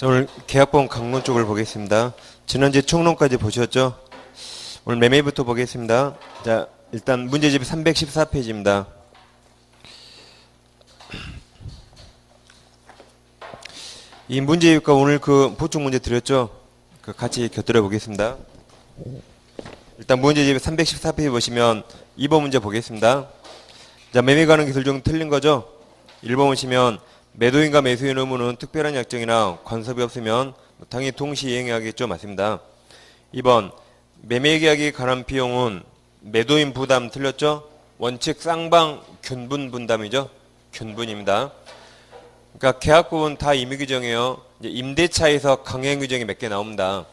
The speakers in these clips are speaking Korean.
자, 오늘 계약본 강론 쪽을 보겠습니다. 지난주에 총론까지 보셨죠? 오늘 매매부터 보겠습니다. 자, 일단 문제집 314페이지입니다. 이 문제집과 오늘 그 보충 문제 드렸죠? 그 같이 곁들여 보겠습니다. 일단 문제집 314페이지 보시면 2번 문제 보겠습니다. 자, 매매 가능 기술 중 틀린 거죠? 1번 보시면 매도인과 매수인 의무는 특별한 약정이나 관섭이 없으면 당연히 동시에 이행하겠죠? 맞습니다. 2번 매매 계약에 관한 비용은 매도인 부담 틀렸죠? 원칙 쌍방 균분 분담이죠? 균분입니다. 그러니까 계약 부분 다 임의 규정이에요. 이제 임대차에서 강행 규정이 몇 개 나옵니다.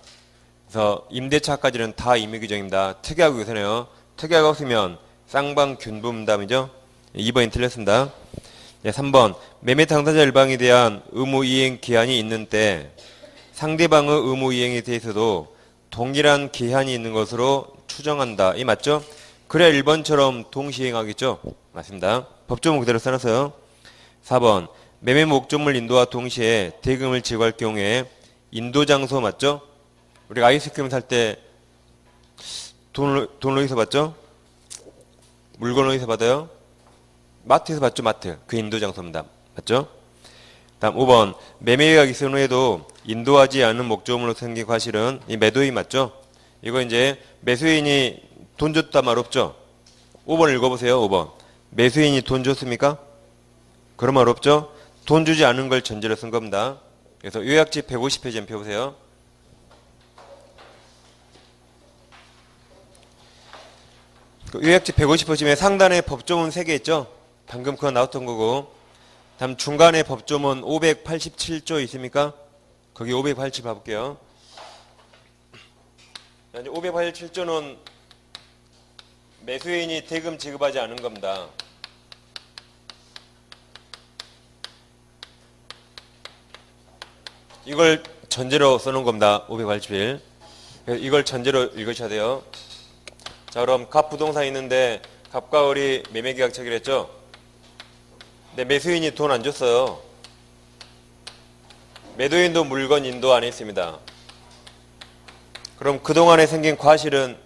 그래서 임대차까지는 다 임의 규정입니다. 특약이 우선해요. 특약 없으면 쌍방 균분 분담이죠? 2번이 틀렸습니다. 3번 매매 당사자 일방에 대한 의무 이행 기한이 있는 때 상대방의 의무 이행에 대해서도 동일한 기한이 있는 것으로 추정한다. 이 맞죠? 그래야 1번처럼 동시행하겠죠? 맞습니다. 법조문 그대로 써놨어요. 4번 매매 목적물 인도와 동시에 대금을 지급할 경우에 인도 장소 맞죠? 우리가 아이스크림 살 때 돈을 어디서 받죠? 물건 어디서 받아요? 마트에서 받죠. 마트. 그 인도 장소입니다. 맞죠? 다음 5번 매매계약 이전 후에도 인도하지 않은 목적물로 생긴 과실은 이 매도인 맞죠? 이거 이제 매수인이 돈 줬다 말 없죠? 5번 읽어보세요. 5번 매수인이 돈 줬습니까? 그런 말 없죠? 돈 주지 않은 걸 전제로 쓴 겁니다. 그래서 요약집 150페이지 한번 펴보세요. 그 요약집 150페이지에 상단에 법조문 3개 있죠? 방금 그거 나왔던 거고. 다음 중간에 법조문 587조 있습니까? 거기 587 봐볼게요. 587조는 매수인이 대금 지급하지 않은 겁니다. 이걸 전제로 써놓은 겁니다. 581. 이걸 전제로 읽으셔야 돼요. 자, 그럼 갑 부동산 있는데 갑과 을이 매매계약 체결했죠? 근데 매수인이 돈 안 줬어요. 매도인도 물건 인도 안 했습니다. 그럼 그동안에 생긴 과실은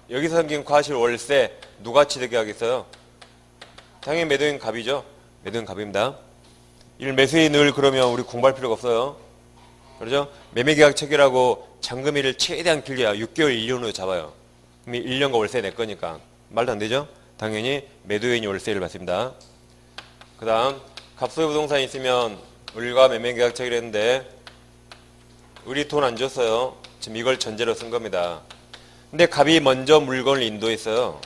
여기서 생긴 과실 월세 누가 취득해 하겠어요? 당연히 매도인 갑이죠. 매도인 갑입니다. 이 매수인을 그러면 우리 공부할 필요가 없어요. 그렇죠? 매매계약 체결하고 잔금일을 최대한 길게 6개월 1년으로 잡아요. 그럼 1년간 월세 낼 거니까 말도 안 되죠? 당연히 매도인이 월세를 받습니다. 그 다음 갑소유 부동산이 있으면 을과 매매계약 체결했는데 을이 돈 안 줬어요. 지금 이걸 전제로 쓴 겁니다. 근데 갑이 먼저 물건을 인도했어요.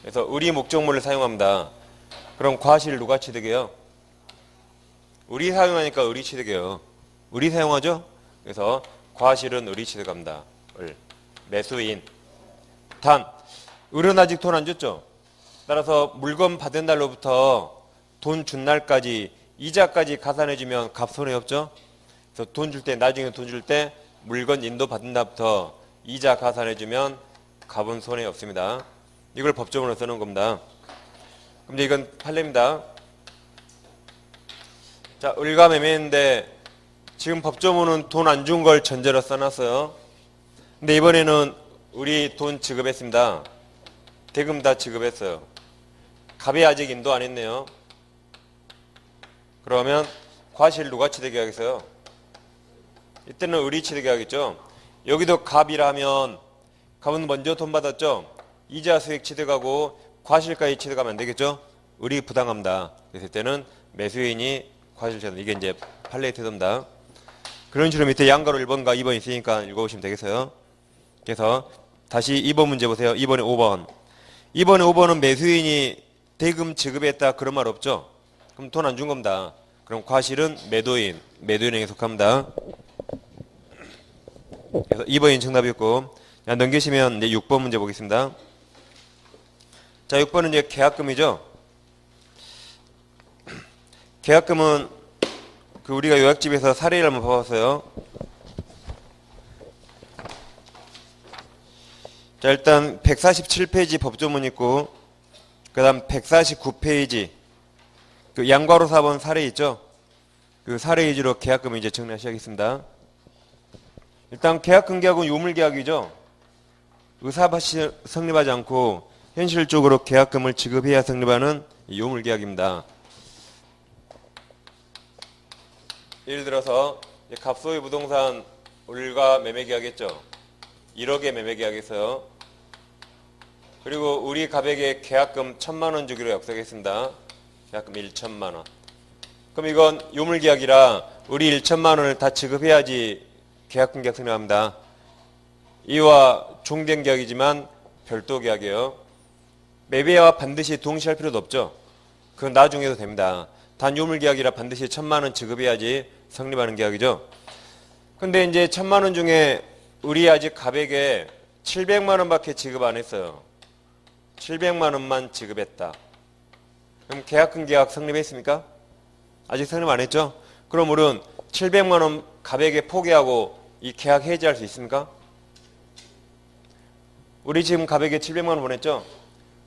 그래서 을이 목적물을 사용합니다. 그럼 과실 누가 취득해요? 을이 사용하니까 을이 취득해요. 을이 사용하죠? 그래서 과실은 을이 취득합니다. 을. 매수인. 단 을은 아직 돈 안 줬죠? 따라서 물건 받은 날로부터 돈 준 날까지 이자까지 가산해주면 갑 손해 없죠? 그래서 돈 줄 때, 나중에 돈 줄 때 물건 인도 받은 날부터 이자 가산해주면 갑은 손해 없습니다. 이걸 법조문으로 써놓은 겁니다. 그럼 이건 판례입니다. 자, 을과 매매인데 지금 법조문은 돈 안 준 걸 전제로 써놨어요. 근데 이번에는 을이 돈 지급했습니다. 대금 다 지급했어요. 갑이 아직 인도 안 했네요. 그러면 과실 누가 취득해 야겠어요? 이때는 을이 취득해 야겠죠. 여기도 갑이라면 갑은 먼저 돈 받았죠. 이자 수익 취득하고 과실까지 취득하면 안 되겠죠. 을이 부당합니다. 그래서 이때는 매수인이 과실 취득. 이게 이제 판례의 태도입니다. 그런 식으로 밑에 양가로 1번과 2번 있으니까 읽어보시면 되겠어요. 그래서 다시 2번 문제 보세요. 2번에 5번. 2번에 5번은 매수인이 대금 지급했다 그런 말 없죠. 그럼 돈 안 준 겁니다. 그럼 과실은 매도인에게 속합니다. 그래서 2번이 정답이었고, 넘기시면 이제 6번 문제 보겠습니다. 자, 6번은 이제 계약금이죠. 계약금은 그 우리가 요약집에서 사례를 한번 봐봤어요. 자, 일단 147페이지 법조문 있고, 그 다음 149페이지 그 양괄호 4번 사례 있죠. 그 사례 위주로 계약금을 이제 정리하셔야겠습니다. 일단 계약금 계약은 요물계약이죠. 의사합의 성립하지 않고 현실적으로 계약금을 지급해야 성립하는 요물계약입니다. 예를 들어서 갑소유 부동산 우리가 매매계약했죠. 1억의 매매계약에서요. 그리고 우리 갑에게 계약금 1,000만 원 주기로 약속했습니다. 계약금 1,000만 원. 그럼 이건 요물계약이라 우리 1,000만 원을 다 지급해야지 계약금 계약 성립합니다. 이와 종된 계약이지만 별도 계약이에요. 매매와 반드시 동시할 필요도 없죠. 그건 나중에도 됩니다. 단 요물계약이라 반드시 1,000만 원 지급해야지 성립하는 계약이죠. 근데 이제 1,000만 원 중에 우리 아직 갑에게 700만 원밖에 지급 안 했어요. 700만 원만 지급했다. 그럼 계약금 계약 성립했습니까? 아직 성립 안 했죠? 그럼 우리는 700만 원 갑에게 포기하고 이 계약 해지할 수 있습니까? 우리 지금 갑에게 700만 원 보냈죠?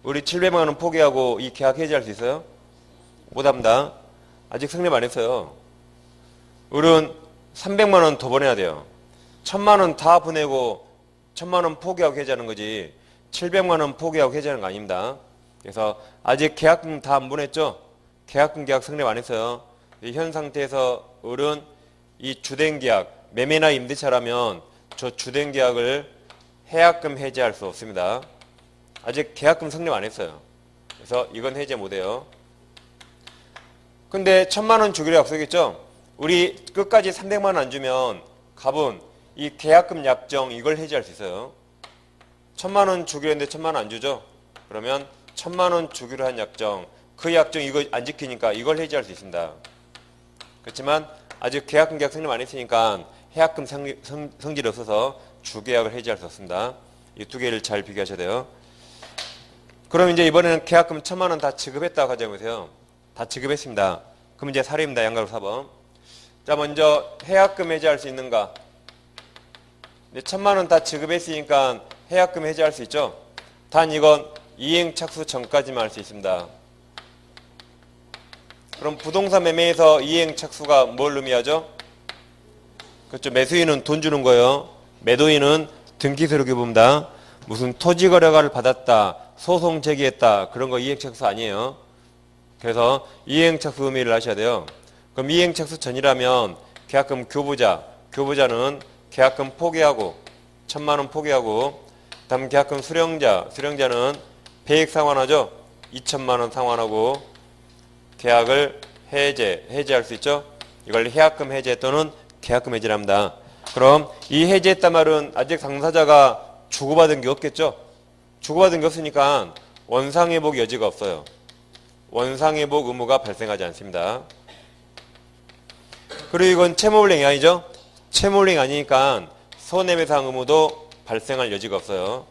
우리 700만 원 포기하고 이 계약 해지할 수 있어요? 못합니다. 아직 성립 안 했어요. 우리는 300만 원 더 보내야 돼요. 1,000만 원 다 보내고 1,000만 원 포기하고 해지하는 거지 700만 원 포기하고 해지하는 거 아닙니다. 그래서 아직 계약금 다 안 보냈죠? 계약금 계약 성립 안 했어요. 현 상태에서 우리는 이 주된 계약, 매매나 임대차라면 저 주된 계약을 해약금 해지할 수 없습니다. 아직 계약금 성립 안 했어요. 그래서 이건 해지 못해요. 근데 1,000만 원 주기로 약속했죠? 우리 끝까지 300만 원 안 주면 갑은 이 계약금 약정 이걸 해지할 수 있어요. 1,000만 원 주기로 했는데 1,000만 원 안 주죠? 그러면 1,000만 원 주기로 한 약정, 그 약정 이거 안 지키니까 이걸 해지할 수 있습니다. 그렇지만 아직 계약금 계약 성립 안 했으니까 해약금 성질이 없어서 주계약을 해지할 수 없습니다. 이 두 개를 잘 비교하셔야 돼요. 그럼 이제 이번에는 계약금 1,000만 원 다 지급했다고 가정해보세요. 다 지급했습니다. 그럼 이제 사례입니다. 양가로 4번. 자, 먼저 해약금 해지할 수 있는가? 1,000만 원 다 지급했으니까 해약금 해지할 수 있죠. 단 이건 이행 착수 전까지만 할 수 있습니다. 그럼 부동산 매매에서 이행 착수가 뭘 의미하죠? 그렇죠. 매수인은 돈 주는 거예요. 매도인은 등기소로 기부입니다. 무슨 토지 거래가를 받았다, 소송 제기했다 그런 거 이행 착수 아니에요. 그래서 이행 착수 의미를 하셔야 돼요. 그럼 이행 착수 전이라면 계약금 교부자는 계약금 포기하고 1,000만 원 포기하고 다음 계약금 수령자는 배액 상환하죠. 2,000만 원 상환하고 계약을 해지할 수 있죠. 이걸 해약금 해제 또는 계약금 해지를 합니다. 그럼 이 해지했단 말은 아직 당사자가 주고받은 게 없겠죠. 주고받은 게 없으니까 원상회복 여지가 없어요. 원상회복 의무가 발생하지 않습니다. 그리고 이건 채무불이행이 아니죠. 채무불이행이 아니니까 손해배상 의무도 발생할 여지가 없어요.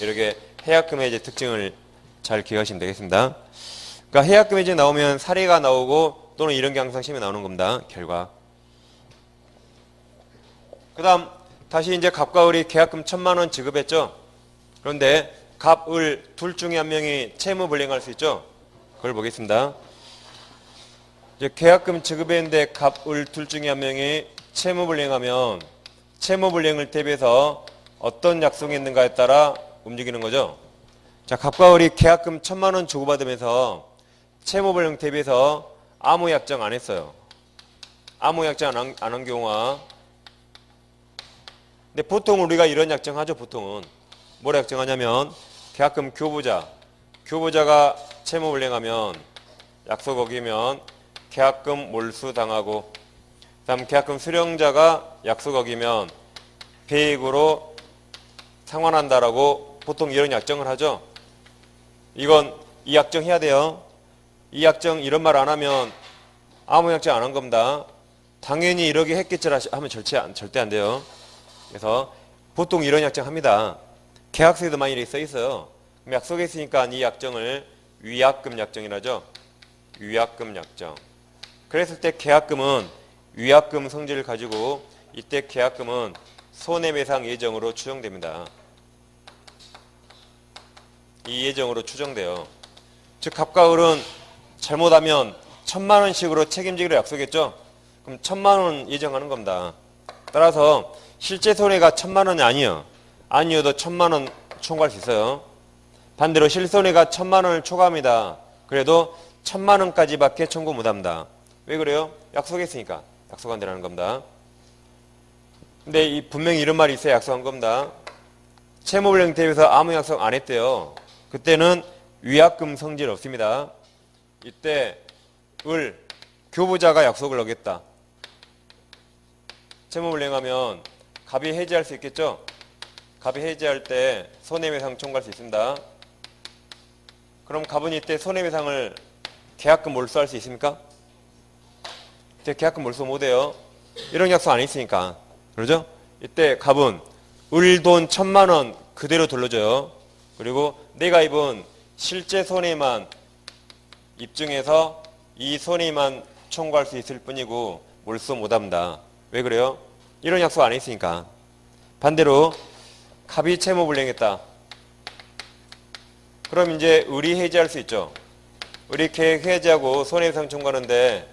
이렇게 해약금 해제 특징을 잘 기억하시면 되겠습니다. 그러니까 해약금 해제 나오면 사례가 나오고 또는 이런 게 항상 시험에 나오는 겁니다. 결과. 그 다음 다시 이제 갑과 을이 계약금 1,000만 원 지급했죠. 그런데 갑, 을 둘 중에 한 명이 채무불이행할 수 있죠. 그걸 보겠습니다. 이제 계약금 지급했는데 갑, 을 둘 중에 한 명이 채무불이행하면 채무불이행을 대비해서 어떤 약속이 있는가에 따라 움직이는 거죠. 자, 갑과 을이 계약금 1,000만 원 주고받으면서 채무불이행 대비해서 아무 약정 안 했어요. 아무 약정 안 한 경우가. 근데 보통 우리가 이런 약정하죠. 보통은 뭐라 약정하냐면 계약금 교부자가 채무불이행하면 약속 어기면 계약금 몰수당하고 다음 계약금 수령자가 약속 어기면 배액으로 상환한다라고 보통 이런 약정을 하죠. 이건 이 약정 해야 돼요. 이 약정 이런 말 안 하면 아무 약정 안 한 겁니다. 당연히 이러게 했겠지라 하면 절대 안 돼요. 그래서 보통 이런 약정 합니다. 계약서에도 많이 써 있어요. 그럼 약속했으니까 이 약정을 위약금 약정이라죠. 위약금 약정. 그랬을 때 계약금은 위약금 성질을 가지고 이때 계약금은 손해배상 예정으로 추정됩니다. 이 예정으로 추정돼요. 즉 갑과 을은 잘못하면 1,000만 원씩으로 책임지기로 약속했죠. 그럼 1,000만 원 예정하는 겁니다. 따라서 실제 손해가 1,000만 원이 아니어도 1,000만 원 청구할 수 있어요. 반대로 실손해가 1,000만 원을 초과합니다. 그래도 1,000만 원까지밖에 청구 못합니다. 왜 그래요? 약속했으니까. 약속한 대로 하는 겁니다. 근데 분명히 이런 말이 있어야 약속한 겁니다. 채무불이행 대비해서 아무 약속 안 했대요. 그때는 위약금 성질 없습니다. 이때 교부자가 약속을 어겼다. 채무불이행하면 갑이 해지할 수 있겠죠? 갑이 해지할 때 손해배상 청구할 수 있습니다. 그럼 갑은 이때 손해배상을 계약금 몰수할 수 있습니까? 이때 계약금 몰수 못해요. 이런 약속 안 했으니까. 그러죠? 이때 갑은 돈 1,000만 원 그대로 돌려줘요. 그리고 내가 입은 실제 손해만 입증해서 이 손해만 청구할 수 있을 뿐이고 몰수 못합니다. 왜 그래요? 이런 약속 안 했으니까. 반대로 갑이 채무불이행했다. 그럼 이제 해지할 수 있죠. 계획 해지하고 손해배상 청구하는데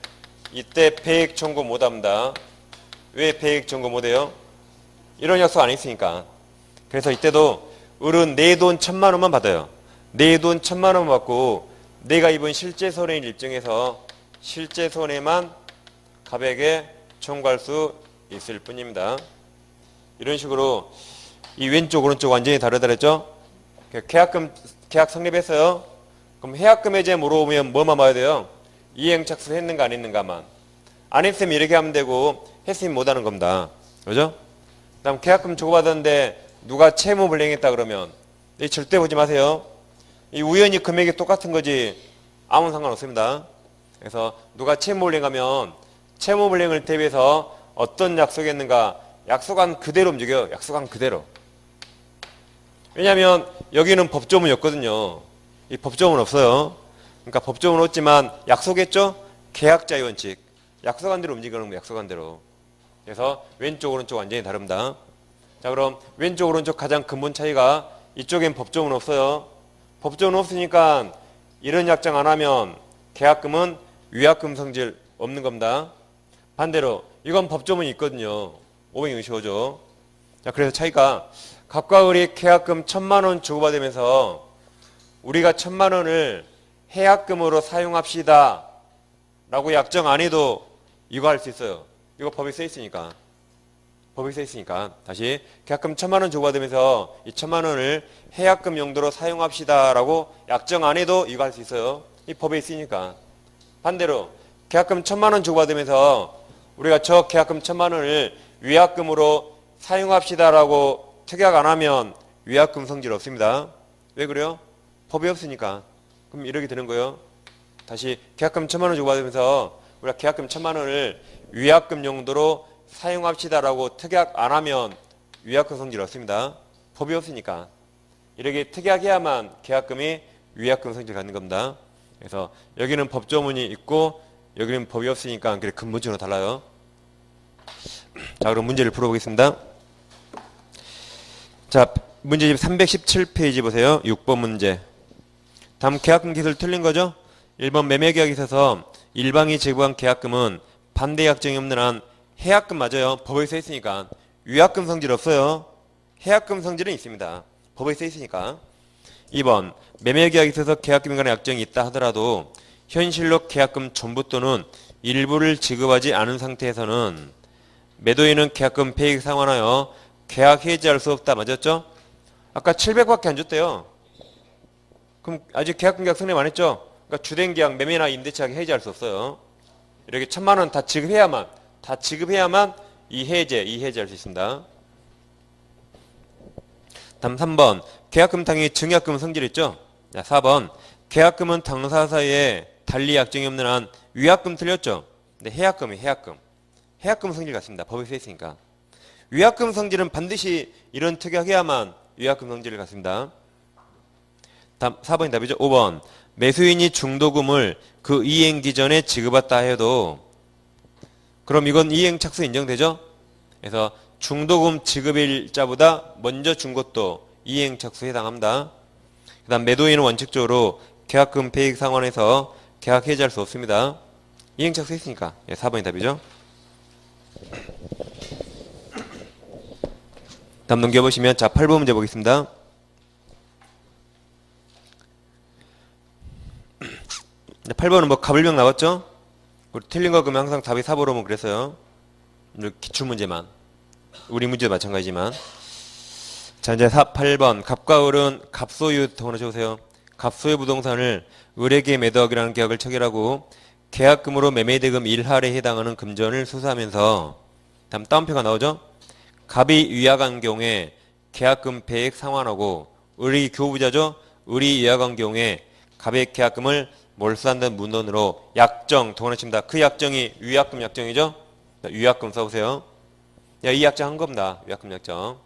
이때 배액 청구 못합니다. 왜 배액 청구 못해요? 이런 약속 안 했으니까. 그래서 이때도 내 돈 1,000만 원만 받아요. 내 돈 1,000만 원만 받고 내가 입은 실제 손해를 입증해서 실제 손해만 갑에게 청구할 수 있을 뿐입니다. 이런 식으로 이 왼쪽 오른쪽 완전히 다르다 그랬죠? 계약 성립했어요. 그럼 해약금 해제 물어보면 뭐만 봐야 돼요? 이행 착수했는가 안 했는가만. 안 했으면 이렇게 하면 되고 했으면 못하는 겁니다. 그죠? 그다음 계약금 주고받았는데 누가 채무불이행했다 그러면 절대 보지 마세요. 이 우연히 금액이 똑같은 거지 아무 상관없습니다. 그래서 누가 채무불이행하면 채무불이행을 대비해서 어떤 약속했는가 약속한 그대로 움직여요. 약속한 그대로. 왜냐하면 여기는 법조문이었거든요. 이 법조문 없어요. 그러니까 법조문 없지만 약속했죠? 계약자의 원칙. 약속한 대로 움직이는 거 약속한 대로. 그래서 왼쪽 오른쪽 완전히 다릅니다. 자, 그럼 왼쪽 오른쪽 가장 근본 차이가 이쪽엔 법조문 없어요. 법조문 없으니까 이런 약정 안 하면 계약금은 위약금 성질 없는 겁니다. 반대로 이건 법조문이 있거든요. 565조. 자, 그래서 차이가 갑과 을이 계약금 1,000만 원 주고받으면서 우리가 1,000만 원을 해약금으로 사용합시다 라고 약정 안 해도 이거 할 수 있어요. 이거 법에 써 있으니까. 법에 써 있으니까. 다시 계약금 1,000만 원 주고받으면서 이 1,000만 원을 해약금 용도로 사용합시다 라고 약정 안 해도 이거 할 수 있어요. 이 법에 있으니까. 반대로 계약금 1,000만 원 주고받으면서 우리가 저 계약금 1,000만 원을 위약금으로 사용합시다 라고 특약 안 하면 위약금 성질 없습니다. 왜 그래요? 법이 없으니까. 그럼 이렇게 되는 거예요. 다시 계약금 1,000만 원 주고받으면서 우리가 계약금 1,000만 원을 위약금 용도로 사용합시다라고 특약 안 하면 위약금 성질 없습니다. 법이 없으니까. 이렇게 특약해야만 계약금이 위약금 성질 갖는 겁니다. 그래서 여기는 법조문이 있고 여기는 법이 없으니까 그래 근본적으로 달라요. 자, 그럼 문제를 풀어보겠습니다. 자, 문제집 317페이지 보세요. 6번 문제. 다음 계약금 기술 틀린 거죠? 1번 매매계약에 있어서 일방이 제공한 계약금은 반대 약정이 없는 한 해약금 맞아요. 법에 써 있으니까. 위약금 성질 없어요. 해약금 성질은 있습니다. 법에 써 있으니까. 2번 매매계약에 있어서 계약금 간의 약정이 있다 하더라도 현실로 계약금 전부 또는 일부를 지급하지 않은 상태에서는 매도인은 계약금 폐익 상환하여 계약 해지할 수 없다. 맞았죠? 아까 700밖에 안 줬대요. 그럼 아직 계약금 계약 성립 안 했죠? 그러니까 주된 계약, 매매나 임대차 계약 해지할 수 없어요. 이렇게 1,000만 원 다 지급해야만 이 해지할 수 있습니다. 다음 3번 계약금 당연히 증약금 성질 있죠? 자, 4번 계약금은 당사 사이에 달리 약정이 없는 한 위약금 틀렸죠? 근데 해약금이 해약금 성질 같습니다. 법에 써 있으니까. 위약금 성질은 반드시 이런 특약해야만 위약금 성질을 갖습니다. 다음 4번이 답이죠. 5번 매수인이 중도금을 그 이행 기전에 지급했다 해도 그럼 이건 이행 착수 인정되죠? 그래서 중도금 지급일자보다 먼저 준 것도 이행 착수에 해당합니다. 그 다음 매도인은 원칙적으로 계약금 폐익 상환에서 계약 해지할 수 없습니다. 이행 착수했으니까. 4번이 답이죠. 다음 넘겨보시면 자 8번 문제 보겠습니다. 네, 8번은 뭐 가불명 나왔죠? 그리고 틀린 거 그러면 항상 답이 4번으로 오면 그랬어요. 기출문제만. 우리 문제도 마찬가지지만. 자 이제 8번 갑과 을은 갑소유 통으로 적으세요. 갑소유 부동산을 을에게 매도하기라는 계약을 체결하고 계약금으로 매매대금 1할에 해당하는 금전을 수수하면서 다음 다운표가 나오죠? 갑이 위약한 경우에 계약금 배액 상환하고 을이 교부자죠? 을이 위약한 경우에 갑의 계약금을 몰수한다는 문헌으로 약정 동원해 칩니다. 그 약정이 위약금 약정이죠? 위약금 써보세요. 이 약정 한 겁니다. 위약금 약정.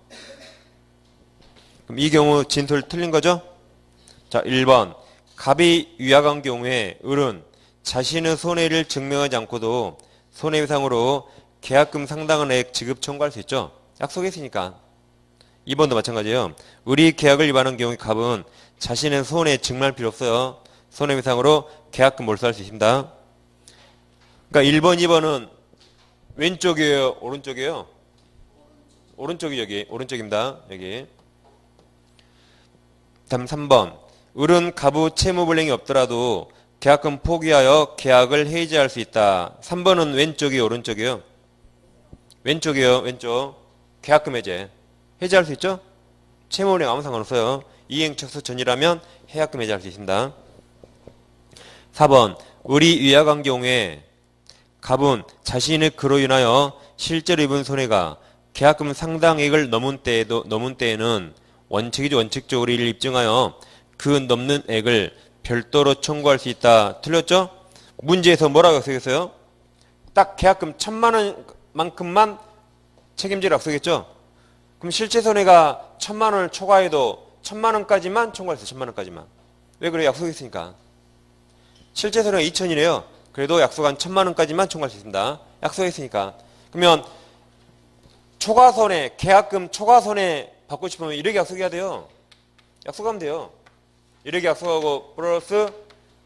그럼 이 경우 진토를 틀린 거죠? 자 1번 갑이 위약한 경우에 을은 자신의 손해를 증명하지 않고도 손해배상으로 계약금 상당한 액 지급 청구할 수 있죠. 약속했으니까. 2번도 마찬가지예요. 을이 계약을 위반한 경우에 갑은 자신의 손해 증명할 필요 없어요. 손해배상으로 계약금 몰수할 수 있습니다. 그러니까 1번, 2번은 왼쪽이에요? 오른쪽이에요? 오른쪽이 여기. 오른쪽입니다. 여기. 다음 3번. 을은 갑의 채무불이행이 없더라도 계약금 포기하여 계약을 해지할 수 있다. 3번은 왼쪽이에요? 오른쪽이에요? 왼쪽이에요? 왼쪽. 계약금 해제. 해지할 수 있죠? 채무불이행 아무 상관없어요. 이행착수 전이라면 해약금 해지할 수 있습니다. 4번. 을이 위약한 경우에 갑은 자신의 그로 인하여 실제로 입은 손해가 계약금 상당액을 넘은 때에는 원칙이죠. 원칙적으로 이를 입증하여 그 넘는 액을 별도로 청구할 수 있다. 틀렸죠? 문제에서 뭐라고 약속했어요? 딱 계약금 1000만 원만큼만 책임질 약속했죠? 그럼 실제 손해가 1000만 원을 초과해도 1000만 원까지만 청구할 수 있어요. 1000만 원까지만. 왜 그래? 약속했으니까. 실제 손해가 2000이래요. 그래도 약속한 1000만 원까지만 청구할 수 있습니다. 약속했으니까. 그러면 초과손해, 계약금 초과손해 받고 싶으면 이렇게 약속해야 돼요. 약속하면 돼요. 이렇게 약속하고 플러스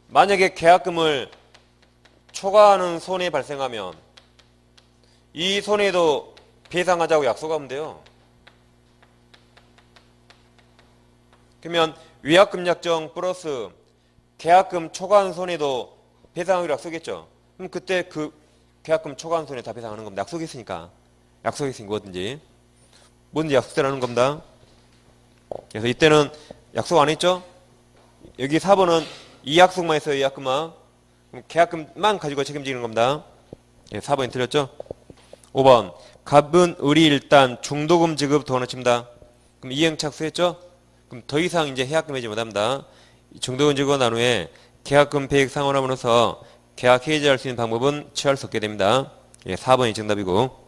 만약에 계약금을 초과하는 손해 발생하면 이 손해도 배상하자고 약속하면 돼요. 그러면 위약금 약정 플러스 계약금 초과한 손해도 배상하기로 약속했죠. 그럼 그때 그 계약금 초과한 손해 다 배상하는 겁니다. 약속했으니까. 약속했으니까 뭐든지. 뭐든지 약속대로하는 겁니다. 그래서 이때는 약속 안 했죠? 여기 4번은 이 약속만 했어요. 이 약속만. 그럼 계약금만 가지고 책임지는 겁니다. 4번이 틀렸죠? 5번 갑은 을이 일단 중도금 지급 도안을 칩니다. 그럼 이행 착수했죠? 그럼 더 이상 이제 해약금 해지 못합니다. 중도금 지급한 후에 계약금 배액 상환함으로써 계약 해지할 수 있는 방법은 취할 수 없게 됩니다. 4번이 정답이고.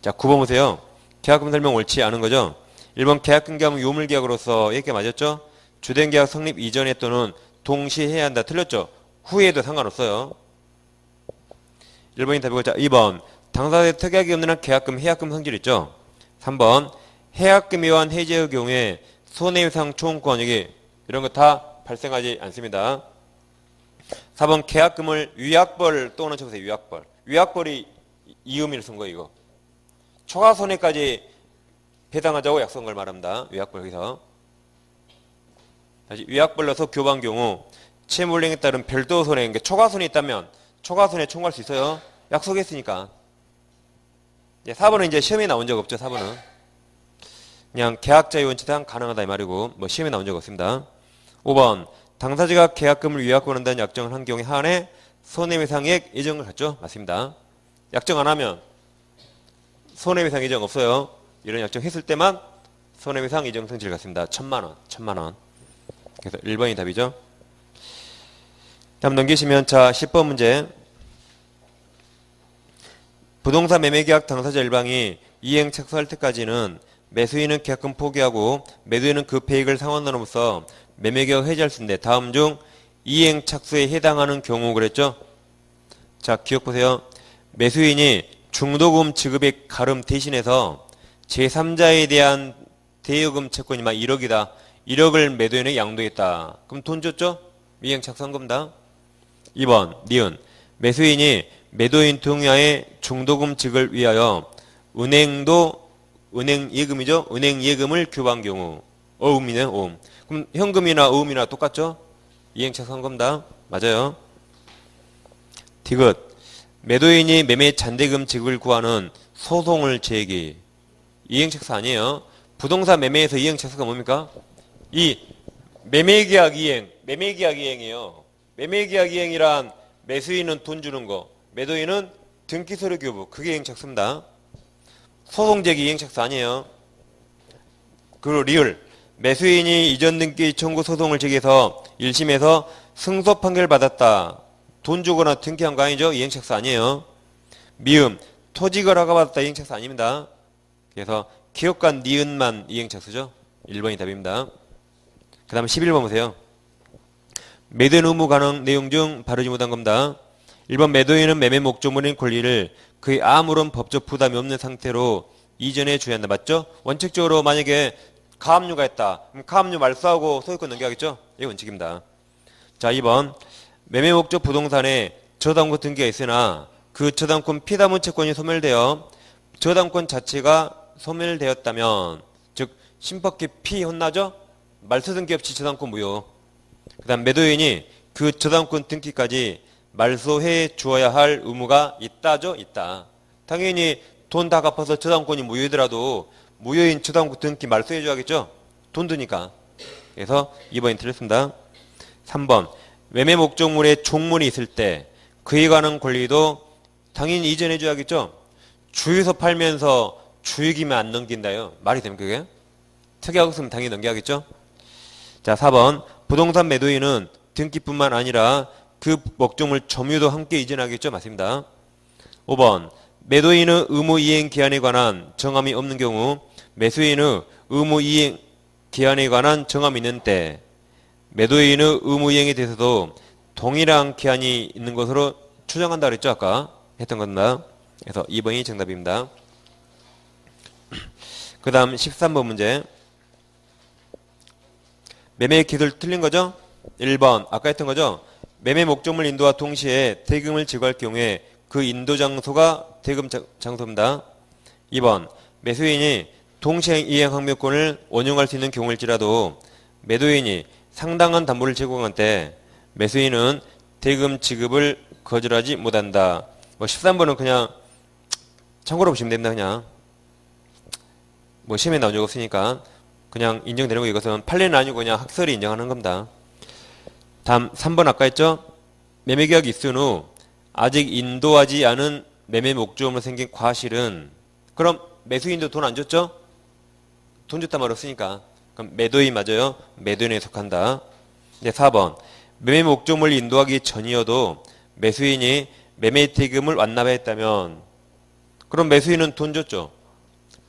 자 9번 보세요. 계약금 설명 옳지 않은 거죠? 1번 계약금 계약은 요물계약으로서 이렇게 맞았죠? 주된 계약 성립 이전에 또는 동시에 해야 한다. 틀렸죠? 후에도 상관없어요. 1번이 답이고. 자 2번 당사자의 특약이 없는 한 계약금 해약금 성질 있죠? 3번 해약금에 의한 해제의 경우에 손해배상 초음권 여기 이런 거 다 발생하지 않습니다. 4번 계약금을 위약벌 또 하나 쳐보세요. 위약벌. 위약벌이 이 의미를 쓴 거예요. 이거. 초과 손해까지 배상하자고 약속한 걸 말합니다. 위약벌 여기서. 다시 위약벌 넣어서 교부한 경우 채무불이행에 따른 별도 손해, 그러니까 초과 손해 있다면 초과 손해 청구할 수 있어요. 약속했으니까. 4번은 이제 시험에 나온 적 없죠. 4번은. 그냥 계약자의 원칙상 가능하다 이 말이고 뭐 시험에 나온 적 없습니다. 5번 당사자가 계약금을 위약권한다는 약정을 한 경우에 한해 손해배상액 예정을 갖죠. 맞습니다. 약정 안 하면 손해배상 예정 없어요. 이런 약정 했을 때만 손해배상 예정 성질 같습니다. 1000만원. 1000만원. 그래서 1번이 답이죠. 다음 넘기시면 자 10번 문제. 부동산 매매계약 당사자 일방이 이행 착수할 때까지는 매수인은 계약금 포기하고 매도인은 그 배액을 상환함으로써 매매계약 해지할 수 있는데 다음 중 이행 착수에 해당하는 경우 그랬죠? 자 기억 보세요. 매수인이 중도금 지급액 가름 대신해서 제3자에 대한 대여금 채권이 막 1억이다. 1억을 매도인에게 양도했다. 그럼 돈 줬죠? 이행 착수한 겁니다. 2번 니은 매수인이 매도인 동야의 중도금칙을 위하여 은행 예금이죠. 은행 예금을 교부한 경우 어음이네. 어음. 그럼 현금이나 어음이나 똑같죠? 이행착서 한 겁니다. 맞아요. 디귿. 매도인이 매매 잔대금칙을 구하는 소송을 제기. 이행착서 아니에요. 부동산 매매에서 이행착서가 뭡니까? 이 매매계약 이행. 매매계약 이행이에요. 매매계약 이행이란 매수인은 돈 주는 거, 매도인은 등기서류 교부. 그게 이행착서입니다. 소송 제기 이행착서 아니에요. 그리고 리을. 매수인이 이전 등기 청구 소송을 제기해서 1심에서 승소 판결 받았다. 돈 주거나 등기한 거 아니죠? 이행착서 아니에요. 미음. 토지걸 허가받았다. 이행착서 아닙니다. 그래서 기업과 니은만 이행착서죠. 1번이 답입니다. 그 다음에 11번 보세요. 매도인 의무 가능 내용 중 바르지 못한 겁니다. 1번 매도인은 매매 목적물인 권리를 그의 아무런 법적 부담이 없는 상태로 이전해 줘야 한다. 맞죠? 원칙적으로 만약에 가압류가 있다. 그럼 가압류 말소하고 소유권 넘겨야겠죠? 이게 원칙입니다. 자, 2번 매매 목적 부동산에 저당권 등기가 있으나 그 저당권 피담은 채권이 소멸되어 저당권 자체가 소멸되었다면 즉 심법기 피 혼나죠? 말소 등기 없이 저당권 무효. 그 다음 매도인이 그 저당권 등기까지 말소해 주어야 할 의무가 있다죠? 있다. 당연히 돈 다 갚아서 저당권이 무효이더라도 무효인 저당권 등기 말소해 줘야겠죠? 돈 드니까. 그래서 2번이 틀렸습니다. 3번 매매 목적물에 종물이 있을 때 그에 관한 권리도 당연히 이전해 줘야겠죠? 주유소 팔면서 주유기만 안 넘긴다요. 말이 되면 그게? 특약하고 있으면 당연히 넘겨야겠죠? 자, 4번 부동산 매도인은 등기뿐만 아니라 그 목적물 점유도 함께 이전하겠죠? 맞습니다. 5번 매도인의 의무 이행 기한에 관한 정함이 없는 경우 매수인의 의무 이행 기한에 관한 정함이 있는 때 매도인의 의무 이행에 대해서도 동일한 기한이 있는 것으로 추정한다 그랬죠? 아까 했던 겁니다. 그래서 2번이 정답입니다. 그 다음 13번 문제. 매매 기술 틀린 거죠? 1번 아까 했던 거죠? 매매 목적물 인도와 동시에 대금을 지급할 경우에 그 인도 장소가 대금 장소입니다. 2번 매수인이 동시에 이행 항매권을 원용할 수 있는 경우일지라도 매도인이 상당한 담보를 제공할 때 매수인은 대금 지급을 거절하지 못한다. 뭐 13번은 그냥 참고로 보시면 됩니다. 그냥 뭐 시험에 나온 적 없으니까 그냥 인정되는 거. 이것은 판례는 아니고 그냥 학설이 인정하는 겁니다. 다음 3번 아까 했죠? 매매계약이 있은 후 아직 인도하지 않은 매매 목적으로 생긴 과실은 그럼 매수인도 돈 안 줬죠? 돈 줬단 말 없으니까 그럼 매도인 맞아요? 매도인에 속한다. 이제 4번 매매 목적물 인도하기 전이어도 매수인이 매매 대금을 완납했다면 그럼 매수인은 돈 줬죠?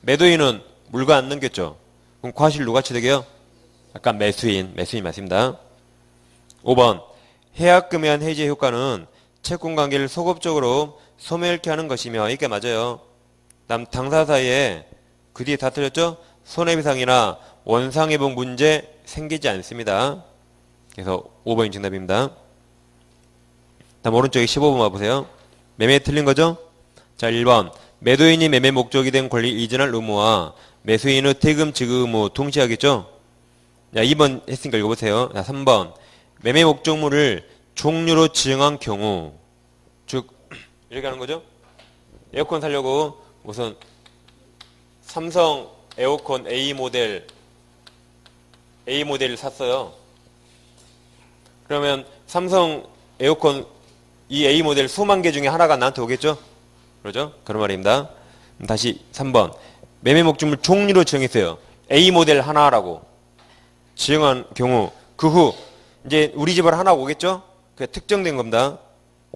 매도인은 물건 안 넘겼죠? 그럼 과실 누가 취득해요? 아까 매수인 맞습니다. 5번 해약금에 한 해지의 효과는 채권관계를 소급적으로 소멸케 하는 것이며 이게 맞아요. 다음 당사 사이에 그 뒤에 다 틀렸죠? 손해배상이나 원상회복 문제 생기지 않습니다. 그래서 5번이 정답입니다. 다음 오른쪽에 15번 와보세요. 매매 틀린 거죠? 자 1번 매도인이 매매 목적이 된 권리 이전할 의무와 매수인의 대금 지급 의무 동시에 하겠죠? 자 2번 했으니까 읽어보세요. 자 3번 매매 목적물을 종류로 지정한 경우 즉 이렇게 하는 거죠? 에어컨 사려고 우선 삼성 에어컨 A 모델을 샀어요. 그러면 삼성 에어컨 이 A 모델 수만 개 중에 하나가 나한테 오겠죠? 그러죠? 그런 말입니다. 다시 3번 매매 목적물 종류로 지정했어요. A 모델 하나라고 지정한 경우 그 후 이제 우리 집을 하나 오겠죠? 그게 특정된 겁니다.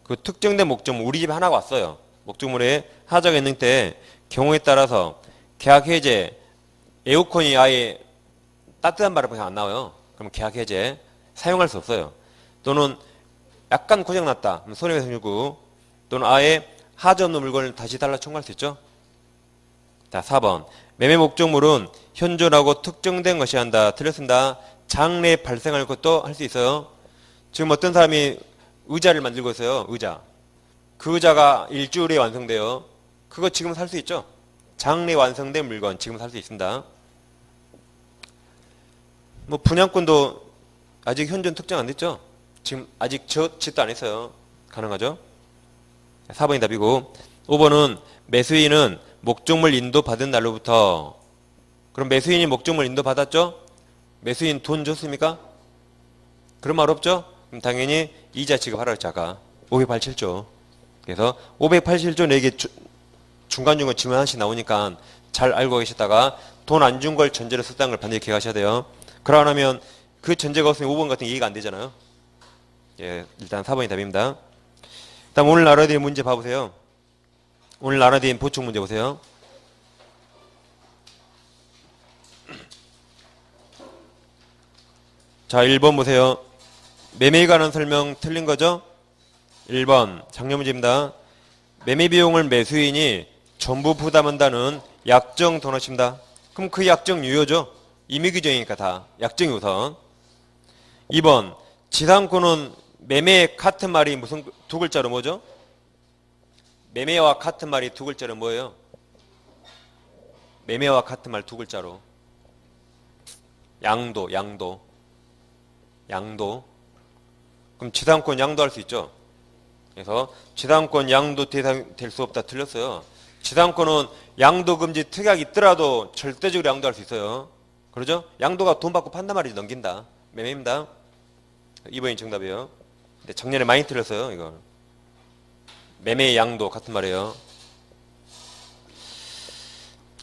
그 특정된 목적물 우리 집에 하나가 왔어요. 목적물에 하자가 있는 때 경우에 따라서 계약 해제 에어컨이 아예 따뜻한 바람이 안 나와요. 그럼 계약 해제 사용할 수 없어요. 또는 약간 고장났다. 그럼 손해배상 요구 또는 아예 하자 없는 물건을 다시 달라 청구할 수 있죠. 자 4번 매매 목적물은 현존하고 특정된 것이 한다. 틀렸습니다. 장래 발생할 것도 할 수 있어요. 지금 어떤 사람이 의자를 만들고 있어요. 의자. 그 의자가 일주일에 완성돼요. 그거 지금 살 수 있죠? 장래 완성된 물건 지금 살 수 있습니다. 뭐 분양권도 아직 현존 특정 안 됐죠? 지금 아직 짓도 안 했어요. 가능하죠? 4번이 답이고 5번은 매수인은 목적물 인도 받은 날로부터 그럼 매수인이 목적물 인도 받았죠? 매수인 돈 줬습니까? 그런 말 없죠? 그럼 당연히 이자 지급하라고 했죠. 아까 587조. 그래서 587조 내게 중간중간 질문 하나씩 나오니까 잘 알고 계셨다가 돈 안 준 걸 전제로 썼다는 걸 반드시 기억하셔야 돼요. 그러고 나면 그 전제가 없으면 5번 같은 게 이해가 안 되잖아요. 예, 일단 4번이 답입니다. 다음 오늘 알아야 문제 봐보세요. 오늘 알아야 보충 문제 보세요. 자, 1번 보세요. 매매에 관한 설명 틀린 거죠? 1번 작년 문제입니다. 매매 비용을 매수인이 전부 부담한다는 약정 도넛입니다. 그럼 그 약정 유효죠? 임의 규정이니까 다 약정이 우선. 2번 지상권은 매매의 같은 말이 무슨 두 글자로 뭐죠? 매매와 같은 말이 두 글자로 뭐예요? 매매와 같은 말 두 글자로 양도. 그럼 지상권 양도할 수 있죠? 그래서 지상권 양도 대상 될 수 없다 틀렸어요. 지상권은 양도 금지 특약 있더라도 절대적으로 양도할 수 있어요. 그러죠? 양도가 돈 받고 판단 말이지 넘긴다. 매매입니다. 2번이 정답이에요. 근데 작년에 많이 틀렸어요. 이걸. 매매 양도 같은 말이에요.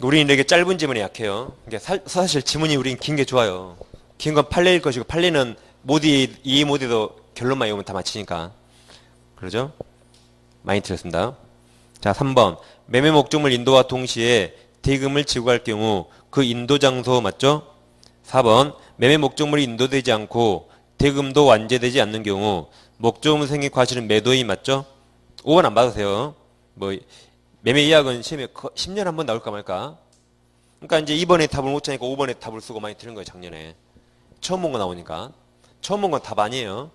우리는 이렇게 짧은 지문에 약해요. 사실 지문이 우린 긴 게 좋아요. 긴 건 판례일 것이고 판례는 이해 못해도 결론만 외우면 다 맞히니까. 그러죠? 많이 틀렸습니다. 자, 3번 매매 목적물 인도와 동시에 대금을 지급할 경우 그 인도 장소 맞죠? 4번 매매 목적물이 인도되지 않고 대금도 완제되지 않는 경우 목적물 생긴 과실은 매도인 맞죠? 5번 안 받으세요. 뭐 매매 예약은 시험에 10년에 한 번 나올까 말까. 그러니까 이제 2번에 답을 못 찾으니까 5번에 답을 쓰고 많이 틀린 거예요. 작년에. 처음 본 거 나오니까. 처음 본 건 답 아니에요.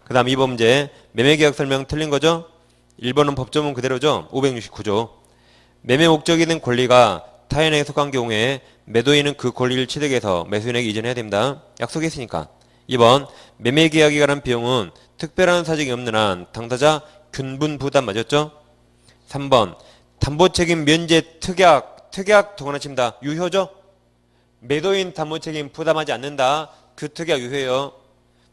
그 다음 2번 문제 매매계약 설명 틀린 거죠? 1번은 법조문 그대로죠? 569조. 매매 목적이 된 권리가 타인에게 속한 경우에 매도인은 그 권리를 취득해서 매수인에게 이전해야 됩니다. 약속했으니까. 2번 매매계약에 관한 비용은 특별한 사정이 없는 한 당사자 균분 부담 맞았죠? 3번 담보책임 면제 특약 동원하십니다. 유효죠? 매도인 담보책임 부담하지 않는다. 그 특약 유효해요.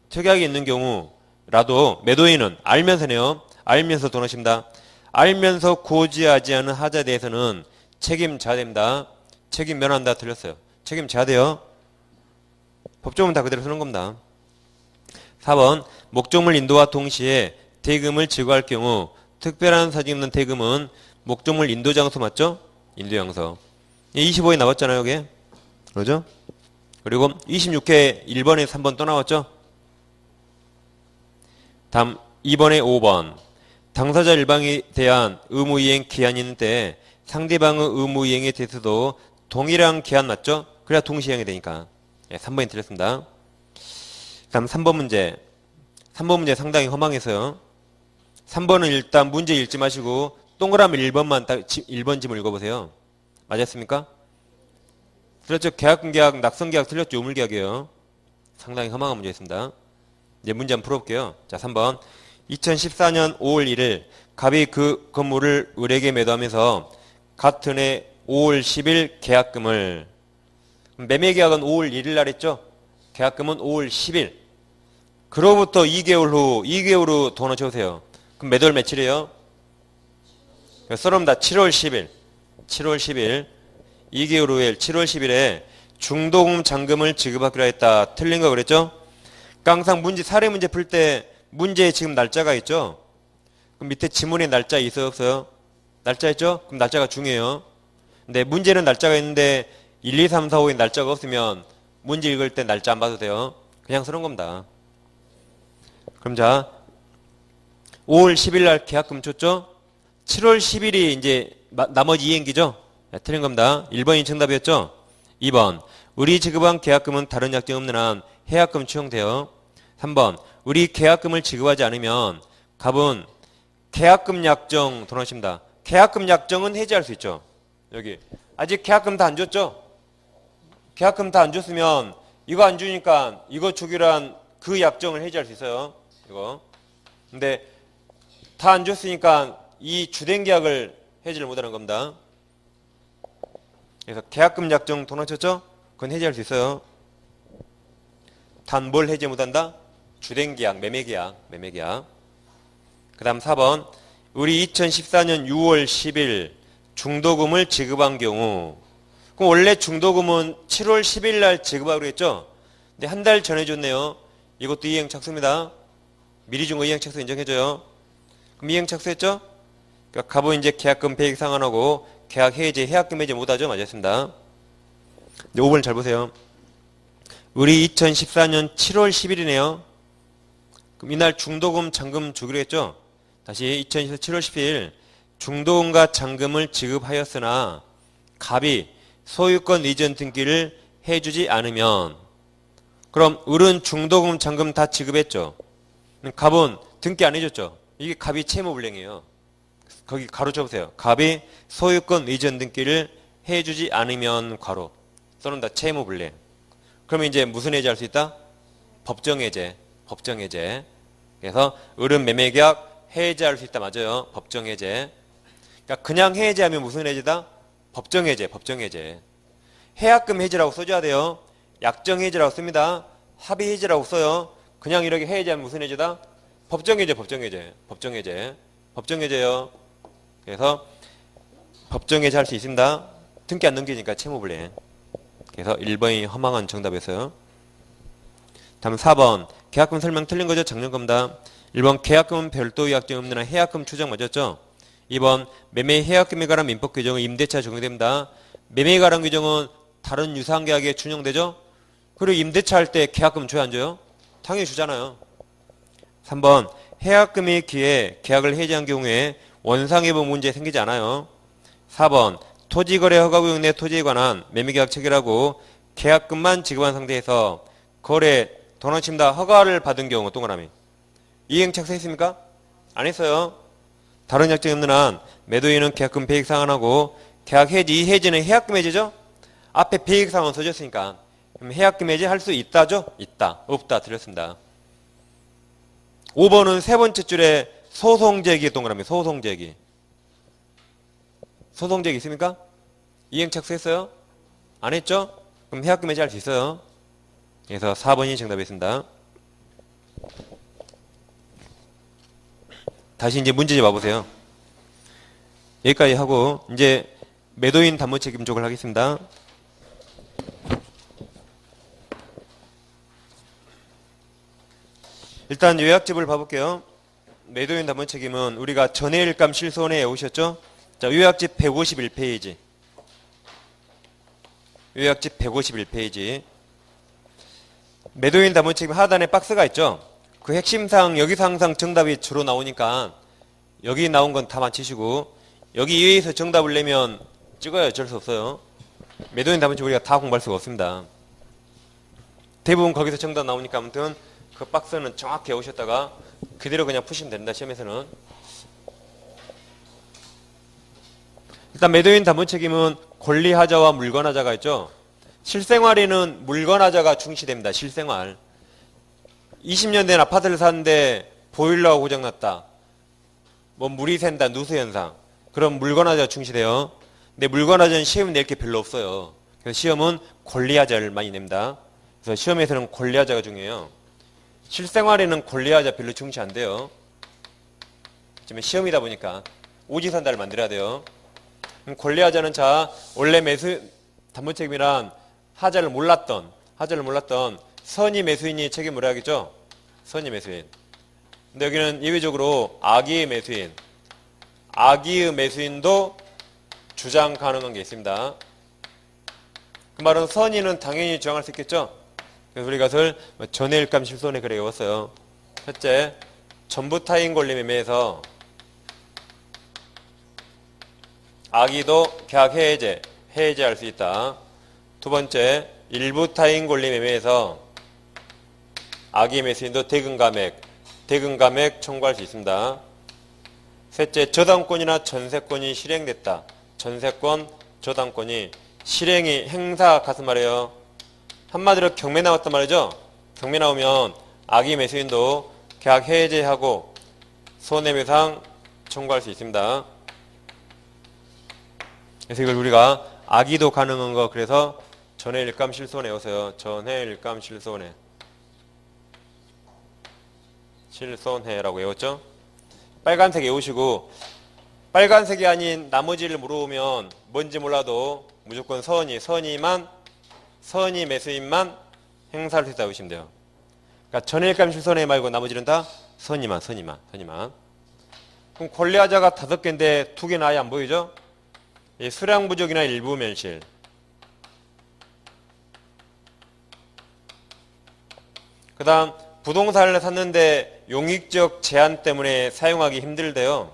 특약이 있는 경우라도 매도인은 알면서네요. 알면서 동원하십니다. 알면서 고지하지 않은 하자에 대해서는 책임 져야 됩니다. 책임 면한다 틀렸어요. 책임 져야 돼요. 법조문 다 그대로 쓰는 겁니다. 4번 목적물 인도와 동시에 대금을 지급할 경우 특별한 사정이 없는 대금은 목적물 인도 장소 맞죠? 인도 장소. 25에 나왔잖아요, 여기. 그러죠? 그리고 26회 1번에 3번 또 나왔죠? 다음 2번에 5번. 당사자 일방에 대한 의무이행 기한이 있는데 상대방의 의무이행에 대해서도 동일한 기한 맞죠? 그래야 동시행이 되니까. 3번이 틀렸습니다. 다음 3번 문제. 3번 문제 상당히 허망해서요. 3번은 일단 문제 읽지 마시고 동그라미 1번만 딱 1번 지문 읽어보세요. 맞았습니까? 그렇죠. 계약금계약, 낙성계약 틀렸죠. 우물계약이에요. 상당히 허망한 문제였습니다. 이제 문제 한번 풀어볼게요. 자, 3번. 2014년 5월 1일 갑이 그 건물을 을에게 매도하면서 같은 해 5월 10일 계약금을 매매계약은 5월 1일 날 했죠. 계약금은 5월 10일. 그로부터 2개월 후 돈을 채우세요. 그럼 매도일 며칠이에요? 써놓습니다. 7월 10일. 7월 10일. 2개월 후에 7월 10일에 중도금 잔금을 지급하기로 했다. 틀린 거 그랬죠? 그러니까 항상 사례 문제 풀 때 문제에 지금 날짜가 있죠? 그럼 밑에 지문에 날짜 있어요? 없어요? 날짜 있죠? 그럼 날짜가 중요해요. 근데 문제는 날짜가 있는데 1, 2, 3, 4, 5에 날짜가 없으면 문제 읽을 때 날짜 안 봐도 돼요. 그냥 쓰는 겁니다. 그럼 자, 5월 10일 날 계약금 줬죠? 7월 10일이 이제 나머지 이행기죠? 네, 틀린 겁니다. 1번이 정답이었죠? 2번. 우리 지급한 계약금은 다른 약정 없는 한 해약금 추용돼요. 3번. 우리 계약금을 지급하지 않으면 갑은 계약금 약정 도나십니다. 계약금 약정은 해지할 수 있죠. 여기 아직 계약금 다 안 줬죠? 계약금 다 안 줬으면 이거 안 주니까 이거 주기란 그 약정을 해지할 수 있어요. 이거. 근데 다 안 줬으니까 이 주된 계약을 해지를 못하는 겁니다. 그래서 계약금 약정 돈 맞췄죠? 그건 해지할 수 있어요. 단 뭘 해지 못한다? 주된 계약, 매매 계약, 매매 계약. 그 다음 4번. 우리 2014년 6월 10일 중도금을 지급한 경우, 그럼 원래 중도금은 7월 10일 날 지급하기로 했죠? 근데 한 달 전에 줬네요. 이것도 이행 착수입니다. 미리 준 거 이행 착수 인정해줘요. 그럼 이행 착수했죠? 그러니까 갑은 이제 계약금 배액 상환하고 계약 해지, 해약금 해지 못하죠? 맞았습니다. 5번 잘 보세요. 우리 2014년 7월 10일이네요. 그럼 이날 중도금 잔금 주기로 했죠? 다시 2014년 7월 10일 중도금과 잔금을 지급하였으나 갑이 소유권 이전 등기를 해주지 않으면, 그럼 을은 중도금 잔금 다 지급했죠? 갑은 등기 안 해줬죠? 이게 갑이 채무불이행이에요. 거기 가로 쳐보세요. 갑이 소유권 이전 등기를 해주지 않으면 괄호 써놓는다. 채무불이행. 그러면 이제 무슨 해지할 수 있다? 법정해제. 법정해제. 그래서 을은 매매계약 해지할 수 있다. 맞아요. 법정해제. 그러니까 그냥 해지하면 무슨 해지다? 법정해제. 법정해제. 해약금 해지라고 써줘야 돼요. 약정해지라고 씁니다. 합의해지라고 써요. 그냥 이렇게 해지하면 무슨 해지다? 법정해제. 법정해제. 법정해제. 법정해제요. 그래서 법정해제 할 수 있습니다. 등기 안 넘기니까 채무불이행. 그래서 1번이 허망한 정답이었어요. 다음 4번. 계약금 설명 틀린 거죠? 작년 겁니다. 1번 계약금은 별도 약정이 없는 한 해약금 추정 맞았죠? 2번 매매 해약금에 관한 민법 규정은 임대차 적용됩니다. 매매에 관한 규정은 다른 유사한 계약에 준용되죠? 그리고 임대차 할 때 계약금 줘야 안 줘요? 당연히 주잖아요. 3번 해약금의 기에 계약을 해지한 경우에 원상회복 문제 생기지 않아요. 4번 토지거래 허가구역 내 토지에 관한 매매계약 체결하고 계약금만 지급한 상태에서 거래 도난침다 허가를 받은 경우 동그라미 이행 착수했습니까? 안 했어요. 다른 약정이 없는 한 매도인은 계약금 배액 상환하고 계약 해지, 이 해지는 해약금 해지죠? 앞에 배액 상환 써줬으니까 그럼 해약금 해지 할 수 있다죠? 있다. 없다. 드렸습니다. 5번은 세 번째 줄에 소송제기 동그라미 소송제기. 소송제기 있습니까? 이행 착수했어요? 안 했죠? 그럼 해약금 해지 할 수 있어요. 그래서 4번이 정답이었습니다. 다시 이제 문제집 와보세요. 여기까지 하고 이제 매도인 담보 책임 쪽을 하겠습니다. 일단 요약집을 봐볼게요. 매도인 담보 책임은 우리가 전해일감 실손에 외우셨죠? 자, 요약집 151페이지. 요약집 151페이지. 매도인 담보 책임 하단에 박스가 있죠? 그 핵심사항 여기서 항상 정답이 주로 나오니까 여기 나온 건 다 맞히시고 여기 이외에서 정답을 내면 찍어야 어쩔 수 없어요. 매도인 담보 책임 우리가 다 공부할 수가 없습니다. 대부분 거기서 정답 나오니까 아무튼 그 박스는 정확히 외우셨다가 그대로 그냥 푸시면 됩니다. 시험에서는. 일단 매도인 담보 책임은 권리하자와 물건하자가 있죠. 실생활에는 물건하자가 중시됩니다. 실생활. 20년 된 아파트를 사는데 보일러가 고장났다. 뭐 물이 샌다. 누수현상. 그럼 물건하자가 중시돼요. 근데 물건하자는 시험 낼 게 별로 없어요. 그래서 시험은 권리하자를 많이 냅니다. 그래서 시험에서는 권리하자가 중요해요. 실생활에는 권리하자 별로 중시 안 돼요. 지금 시험이다 보니까 오지선다를 만들어야 돼요. 그럼 권리하자는 자 원래 매수 담보 책임이란 하자를 몰랐던 선의 매수인이 책임을 해야겠죠. 선의 매수인. 근데 여기는 예외적으로 악의의 매수인, 악의의 매수인도 주장 가능한 게 있습니다. 그 말은 선의는 당연히 주장할 수 있겠죠. 그래서 우리가 그것을 전해일감 실손에 그래 외웠어요. 첫째, 전부타인 권리 매매에서 악의도 계약 해제할 수 있다. 두 번째, 일부타인 권리 매매에서 악의 매수인도 대금감액 청구할 수 있습니다. 셋째, 저당권이나 전세권이 실행됐다. 전세권, 저당권이 실행이 행사 같은 말이에요. 한마디로 경매 나왔단 말이죠. 경매 나오면 악의 매수인도 계약 해제하고 손해배상 청구할 수 있습니다. 그래서 이걸 우리가 악의도 가능한 거, 그래서 전해일감 실손해 외우세요. 전해일감 실손해. 실손해라고 외웠죠? 빨간색 외우시고, 빨간색이 아닌 나머지를 물어보면 뭔지 몰라도 무조건 선의 매수인만 행사할 수 있다고 보시면 돼요. 그러니까 전해일감 실손해 말고 나머지는 다 선의만. 그럼 권리하자가 5개인데 2개는 아예 안 보이죠? 수량 부족이나 일부 멸실. 그 다음 부동산을 샀는데 용익적 제한 때문에 사용하기 힘들대요.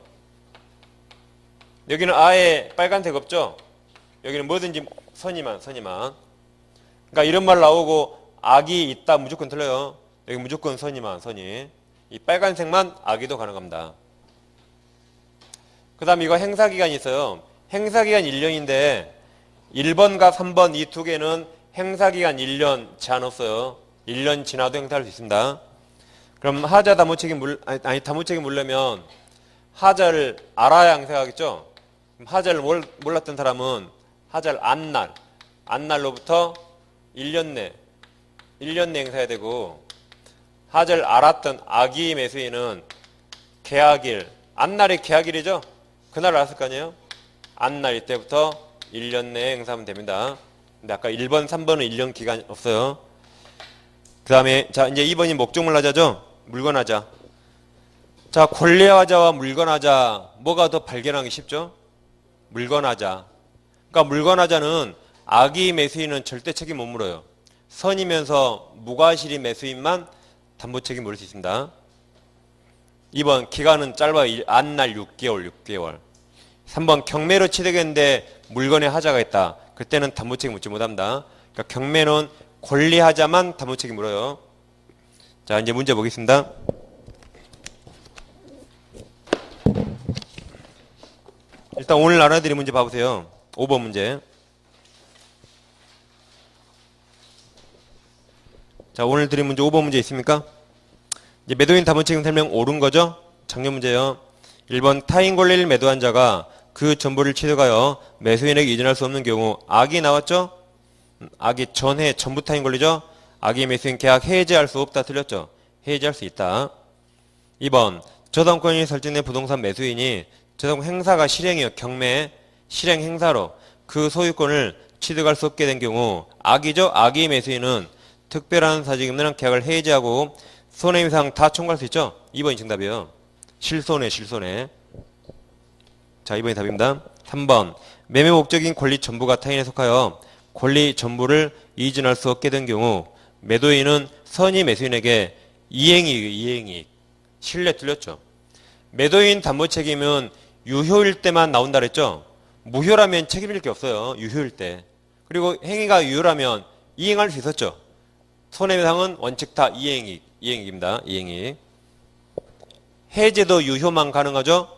여기는 아예 빨간색 없죠? 여기는 뭐든지 선의만. 그러니까 이런 말 나오고 악이 있다 무조건 틀려요. 여기 무조건 선의만. 이 빨간색만 악의도 가능합니다. 그 다음 이거 행사기간이 있어요. 행사기간 1년인데 1번과 3번 이 2개는 행사기간 1년 제한 없어요. 1년 지나도 행사할 수 있습니다. 그럼 하자 담보책임 담보책임 물려면 하자를 알아야 행사하겠죠. 그럼 하자를 몰랐던 사람은 하자를 안날로부터 1년 내 행사해야 되고, 하자를 알았던 악의 매수인은 계약일, 안날이 계약일이죠. 그날 알았을 거 아니에요. 안날 이때부터 1년 내에 행사하면 됩니다. 근데 아까 1번, 3번은 1년 기간 없어요. 그 다음에 자 이제 2번이 목적물 하자죠. 물건하자. 자, 권리하자와 물건하자 뭐가 더 발견하기 쉽죠? 물건하자. 그러니까 물건하자는 악의 매수인은 절대 책임 못 물어요. 선이면서 무과실이 매수인만 담보 책임 물을 수 있습니다. 2번 기간은 짧아요. 안날 6개월. 3번 경매로 취득했는데 물건에 하자가 있다. 그때는 담보 책임 묻지 못합니다. 그러니까 경매는 권리하자만 담보 책임 물어요. 자, 이제 문제 보겠습니다. 일단 오늘 나눠드릴 문제 봐보세요. 5번 문제. 자, 오늘 드린 문제 5번 문제 있습니까? 이제 매도인 담보 책임 설명 옳은 거죠? 작년 문제요. 1번 타인 권리를 매도한 자가 그 전부를 취득하여 매수인에게 이전할 수 없는 경우 악이 나왔죠? 악이 전해 전부 타인 권리죠? 악의 매수인 계약 해제할 수 없다. 틀렸죠? 해제할 수 있다. 2번 저당권이 설정된 부동산 매수인이 저당권 행사가 실행이요. 경매 실행 행사로 그 소유권을 취득할 수 없게 된 경우 악이죠? 악의 매수인은 특별한 사정이 없는 계약을 해제하고 손해배상 다 청구할 수 있죠? 2번이 정답이에요. 실손해. 자, 2번이 답입니다. 3번 매매 목적인 권리 전부가 타인에 속하여 권리 전부를 이전할 수 없게 된 경우 매도인은 선의 매수인에게 이행이익. 신뢰 틀렸죠? 매도인 담보 책임은 유효일 때만 나온다 그랬죠? 무효라면 책임질 게 없어요. 유효일 때. 그리고 행위가 유효라면 이행할 수 있었죠? 손해배상은 원칙 다 이행이익입니다. 이행이익. 해제도 유효만 가능하죠?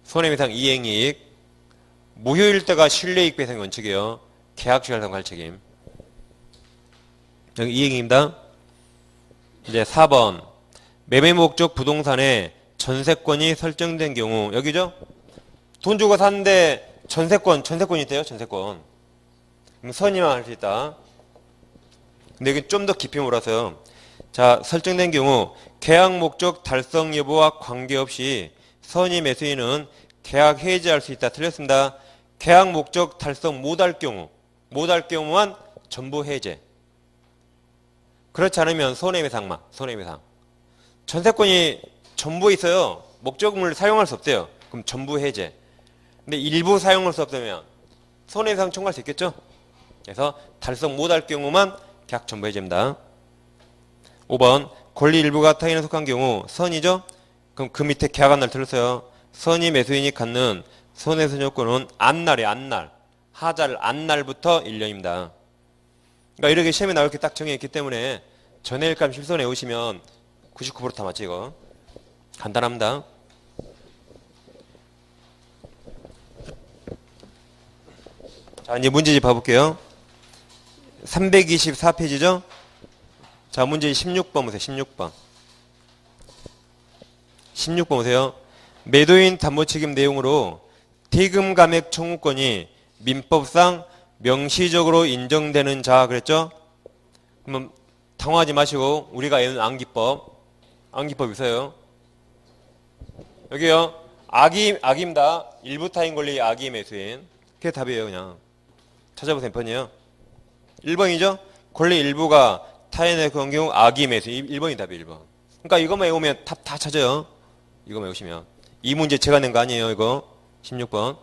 손해배상 이행이익. 무효일 때가 신뢰이익 배상 원칙이에요. 계약시효상 관책임. 여기 이행입니다. 이제 4번 매매 목적 부동산에 전세권이 설정된 경우 여기죠? 돈 주고 샀는데 전세권이 있대요. 전세권. 그럼 선의만 할 수 있다. 근데 여기 좀 더 깊이 몰아서요. 자, 설정된 경우 계약 목적 달성 여부와 관계없이 선의 매수인은 계약 해지할 수 있다. 틀렸습니다. 계약 목적 달성 못할 경우만 전부 해제. 그렇지 않으면 손해배상. 전세권이 전부 있어요. 목적물을 사용할 수 없대요. 그럼 전부 해제. 근데 일부 사용할 수 없다면 손해배상 청구할 수 있겠죠? 그래서 달성 못할 경우만 계약 전부 해제입니다. 5번 권리 일부가 타인에 속한 경우 선이죠? 그럼 그 밑에 계약 안날 들었어요. 선의 매수인이 갖는 손해배상 요건은 안날. 하자를 안날부터 1년입니다. 그러니까 이렇게 시험에 나올 게 딱 정해있기 때문에 전해일감 실손해 오시면 99% 다 맞지 이거. 간단합니다. 자, 이제 문제집 봐볼게요. 324페이지죠? 자, 문제 16번 보세요. 16번. 16번 보세요. 매도인 담보 책임 내용으로 대금 감액 청구권이 민법상 명시적으로 인정되는 자 그랬죠? 그러면 당황하지 마시고 우리가 아는 암기법 있어요. 여기요. 악입니다. 일부 타인 권리 악의 매수인. 그게 답이에요. 그냥 찾아보세요. 번이에요. 1번이죠? 권리 일부가 타인의 그런 경우 악의 매수인. 1번이 답이에요. 1번. 그러니까 이것만 외우면 답 다 찾아요. 이것만 외우시면. 이 문제 제가 낸 거 아니에요. 이거 16번.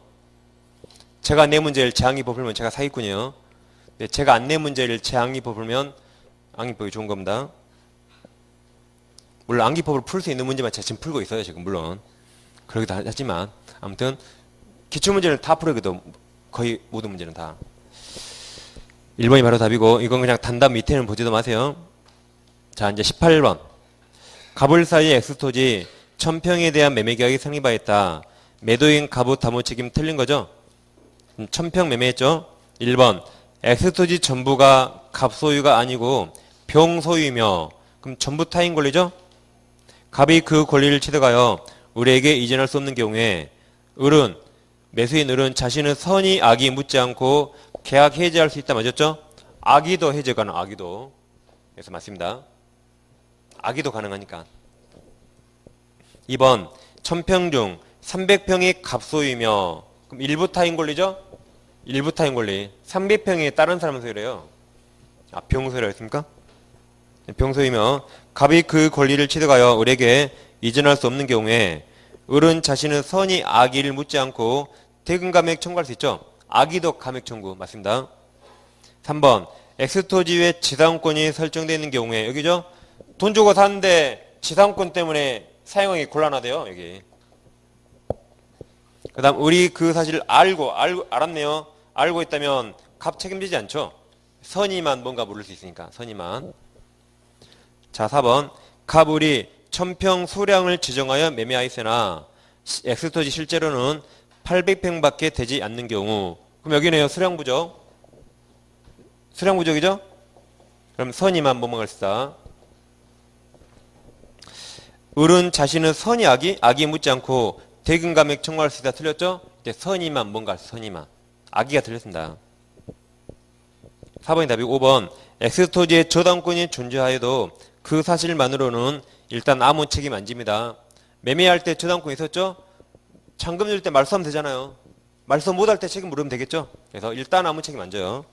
제가 내 문제를 재앙기법 풀면 제가 사기꾼이에요. 네, 제가 안 낸 문제를 재앙기법 풀면 암기법이 좋은 겁니다. 물론 암기법을 풀 수 있는 문제만 제가 지금 풀고 있어요. 지금 물론 그러기도 하지만 아무튼 기출문제는 다 풀어도 거의 모든 문제는 다 1번이 바로 답이고 이건 그냥 단답 밑에는 보지도 마세요. 자, 이제 18번. 갑을 사이의 엑스토지 1000평에 대한 매매계약이 성립하였다. 매도인 갑의 담보 책임 틀린 거죠? 1000평 매매했죠? 1번. 엑스토지 전부가 갑 소유가 아니고 병 소유이며 그럼 전부 타인 권리죠? 갑이 그 권리를 취득하여 을에게 이전할 수 없는 경우에 매수인 을은 자신의 선의 악이 묻지 않고 계약 해지할 수 있다. 맞았죠? 악의도 해제 가능. 악의도. 그래서 맞습니다. 악의도 가능하니까. 2번 1000평 중 300평이 갑소유이며 그럼 일부 타인 권리죠? 일부 타인 권리. 300평이 다른 사람 소유래요. 아, 병소유라 했습니까? 병소유이며 갑이 그 권리를 취득하여 을에게 이전할 수 없는 경우에 을은 자신의 선의 악의를 묻지 않고 대금 감액 청구할 수 있죠? 악의도 감액 청구. 맞습니다. 3번 엑스토지의 지상권이 설정되어 있는 경우에 여기죠? 돈 주고 샀는데 지상권 때문에 사용하기 곤란하대요. 여기. 그 다음 을이 그 사실을 알았네요. 알고 있다면 갑 책임지지 않죠? 선의만 뭔가 물을 수 있으니까 선의만. 자, 4번 갑을이 1000평 소량을 지정하여 매매하였으나 엑스토지 실제로는 800평밖에 되지 않는 경우 그럼 여기네요. 수량부적. 수량부적이죠? 그럼 선의만 뭐뭐할 수 있다. 을은 자신의 선의 악의 묻지 않고 대금 감액 청구할 수 있다. 틀렸죠? 이제 선의만 뭔가 선의만. 악의가 틀렸습니다. 4번이 답이고 5번 엑스토지의 저당권이 존재하여도 그 사실만으로는 일단 아무 책임 안 집니다. 매매할 때 저당권 있었죠? 잔금 줄 때 말소하면 되잖아요. 말소 못할 때 책임 물으면 되겠죠? 그래서 일단 아무 책임 안 져요.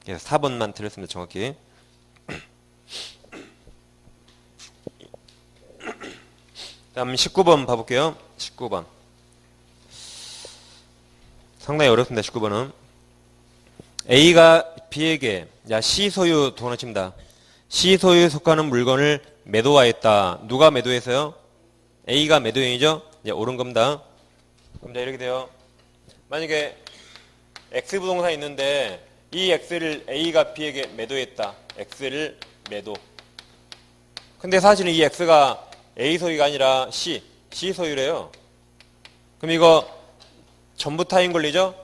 그래서 4번만 틀렸습니다. 정확히. 다음 19번 봐볼게요. 19번. 상당히 어렵습니다. 19번은. A가 B에게 C 소유 돈을 칩니다. C 소유에 속하는 물건을 매도하였다. 누가 매도했어요? A가 매도인이죠? 이제 옳은 겁니다. 그럼 이렇게 돼요. 만약에 X 부동산이 있는데 이 X를 A가 B에게 매도했다. X를 매도. 근데 사실은 이 X가 A 소유가 아니라 C 소유래요. 그럼 이거 전부 타인 권리죠?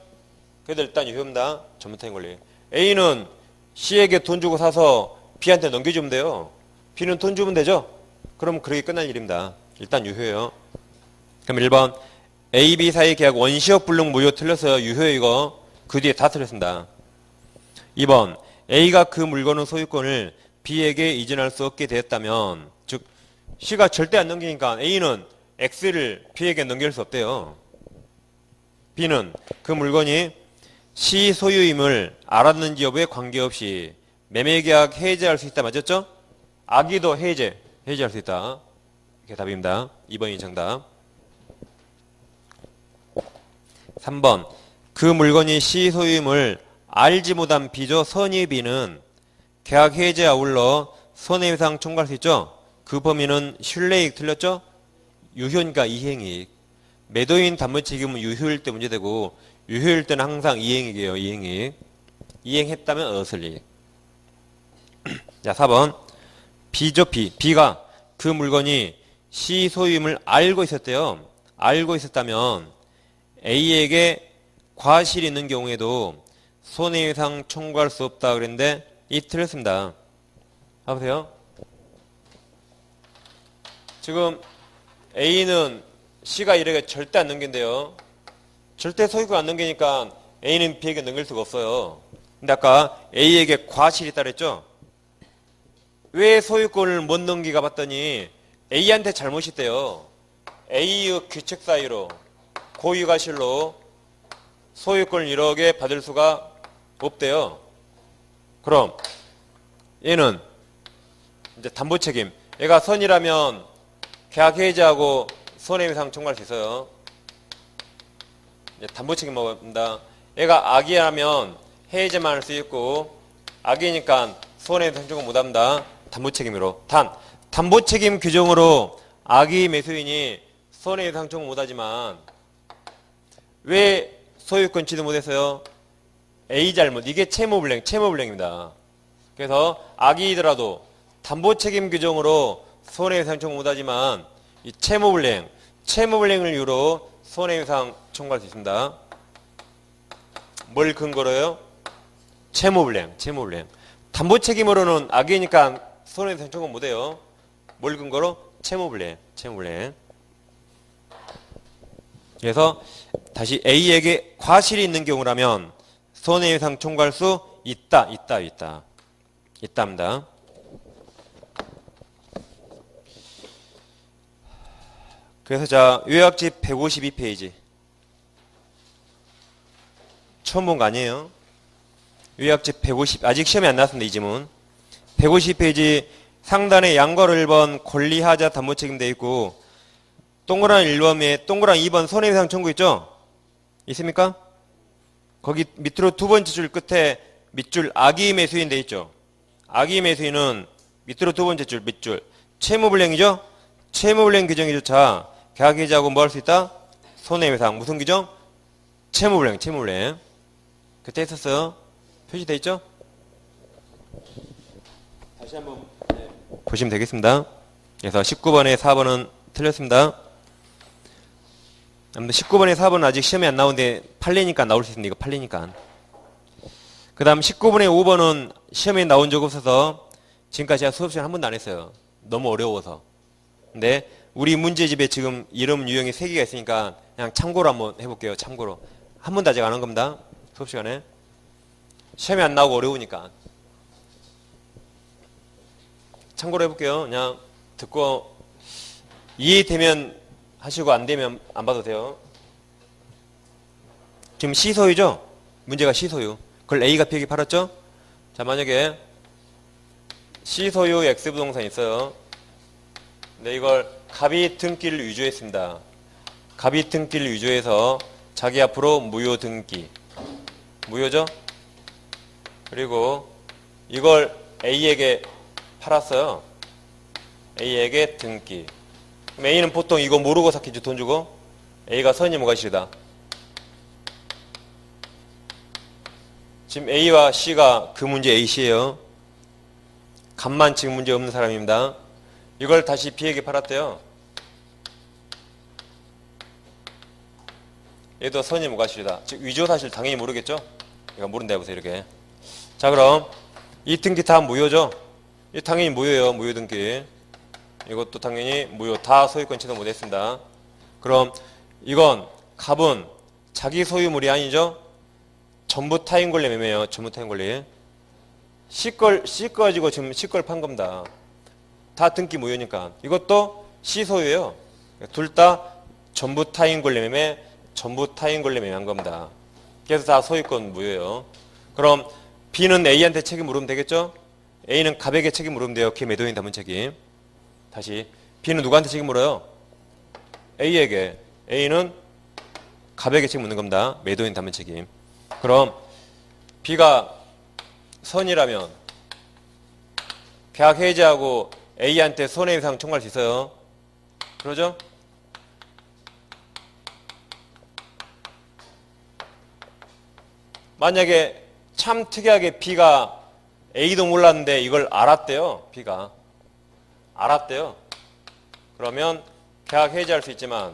그래도 일단 유효입니다. 전부 타인 권리. A는 C에게 돈 주고 사서 B한테 넘겨주면 돼요. B는 돈 주면 되죠? 그럼 그렇게 끝난 일입니다. 일단 유효예요. 그럼 1번 A, B 사이 계약 원시적 불능 무효 틀렸어요. 유효예요 이거. 그 뒤에 다 틀렸습니다. 2번 A가 그 물건의 소유권을 B에게 이전할 수 없게 되었다면 즉 C가 절대 안 넘기니까 A는 X를 B에게 넘길 수 없대요. B는 그 물건이 C 소유임을 알았는지 여부에 관계없이 매매계약 해지할 수 있다. 맞았죠? 악의도 해지할 수 있다. 이게 답입니다. 2번이 정답. 3번 그 물건이 C 소유임을 알지 못한 B죠. 선의 B는 계약 해지에 아울러 손해배상 청구할 수 있죠. 그 범위는 신뢰이익 틀렸죠? 유효니까 이행이익. 매도인 담보 책임은 유효일 때 문제되고 유효일 때는 항상 이행이익이에요. 이행이익. 이행했다면 얻을 이익. 자, 4번 B죠. B가 그 물건이 C 소유임을 알고 있었대요. 알고 있었다면 A에게 과실이 있는 경우에도 손해배상 청구할 수 없다 그랬는데 이 틀렸습니다. 봐보세요. 지금 A는 C가 1에게 절대 안 넘긴대요. 절대 소유권 안 넘기니까 A는 B에게 넘길 수가 없어요. 근데 아까 A에게 과실이 있다 그랬죠? 왜 소유권을 못 넘기가 봤더니 A한테 잘못이 있대요. A의 규칙 사유로 고유과실로 소유권을 1억에 받을 수가 없대요. 그럼 얘는 이제 담보책임. 얘가 선이라면 계약해지하고 손해배상 청구할 수 있어요. 이제 담보책임 먹습니다. 얘가 악이라면 해지만 할 수 있고 악이니까 손해배상 청구 못합니다. 담보책임으로. 단 담보책임 규정으로 악의 매수인이 손해배상 청구 못하지만 왜 소유권 취득 못했어요? A 잘못. 이게 채무불이행입니다. 그래서 악이더라도 담보책임 규정으로 손해배상 청구 못하지만 이 채무불이행을 이유로 손해배상 청구할 수 있습니다. 뭘 근거로요? 채무불이행. 담보책임으로는 악이니까 손해배상 청구 못해요. 뭘 근거로? 채무불이행. 그래서 다시 A에게 과실이 있는 경우라면 손해배상 청구할 수 있답니다. 그래서 자, 요약집 152페이지. 처음 본 거 아니에요? 요약집 150, 아직 시험이 안 나왔습니다, 이 지문. 150페이지 상단에 양괄호 1번 권리하자 담보책임 되어 있고, 동그란 1번에 동그란 2번 손해배상 청구 있죠? 있습니까? 거기 밑으로 두 번째 줄 끝에 밑줄 악의 매수인 되어 있죠? 악의 매수인은 밑으로 두 번째 줄 밑줄 채무불이행이죠? 채무불이행 규정이죠. 자, 계약해지하고 뭐 할 수 있다? 손해배상. 무슨 규정? 채무불이행. 그때 했었어요. 표시되어 있죠? 다시 한번 보시면 되겠습니다. 그래서 19번에 4번은 틀렸습니다. 아무튼 19번에 4번은 아직 시험에 안 나오는데 판례니까 나올 수 있습니다. 이거 판례니까. 그 다음 19번에 5번은 시험에 나온 적 없어서 지금까지 제가 수업 시간 한 번도 안 했어요. 너무 어려워서. 근데 우리 문제집에 지금 이름 유형이 3개가 있으니까 그냥 참고로 한번 해볼게요. 참고로. 한 번도 아직 안 한 겁니다. 수업 시간에. 시험에 안 나오고 어려우니까. 참고로 해볼게요. 그냥 듣고 이해되면 하시고 안 되면 안 봐도 돼요. 지금 시소유죠? 문제가 시소유. 그걸 A가 B에게 팔았죠? 자, 만약에 시소유 X부동산 있어요. 근데 이걸 갑이 등기를 위조했습니다. 갑이 등기를 위조해서 자기 앞으로 무효 등기. 무효죠? 그리고 이걸 A에게 팔았어요. A에게 등기. 그럼 A는 보통 이거 모르고 샀겠죠. 돈 주고. A가 선이 뭐가 싫다. 지금 A와 C가 그 문제 A씨예요. 갑만 지금 문제 없는 사람입니다. 이걸 다시 B에게 팔았대요. 얘도 선이 뭐가 싫다. 즉 위조 사실 당연히 모르겠죠. 이거 모른다 해보세요. 이렇게. 자, 그럼 이 등기 다 무효죠. 이 당연히 무효예요. 무효 등기. 이것도 당연히 무효. 다 소유권 취득 못했습니다. 그럼 이건 갑은 자기 소유물이 아니죠. 전부 타인 권리 매매예요. 전부 타인 권리. C 거 가지고 지금 C 걸 판 겁니다. 다 등기 무효니까. 이것도 C 소유예요. 둘 다 전부 타인 권리 매매, 전부 타인 권리 매매한 겁니다. 그래서 다 소유권 무효예요. 그럼 B는 A한테 책임 물으면 되겠죠? A는 갑에게 책임 물으면 돼요. 걔 매도인 담은 책임. 다시 B는 누구한테 책임 물어요? A에게. A는 갑에게 책임 묻는 겁니다. 매도인 담은 책임. 그럼 B가 선이라면 계약 해지하고 A한테 손해배상 청구할 수 있어요. 그러죠? 만약에 참 특이하게 B가 A도 몰랐는데 이걸 알았대요. B가. 알았대요. 그러면 계약 해지할 수 있지만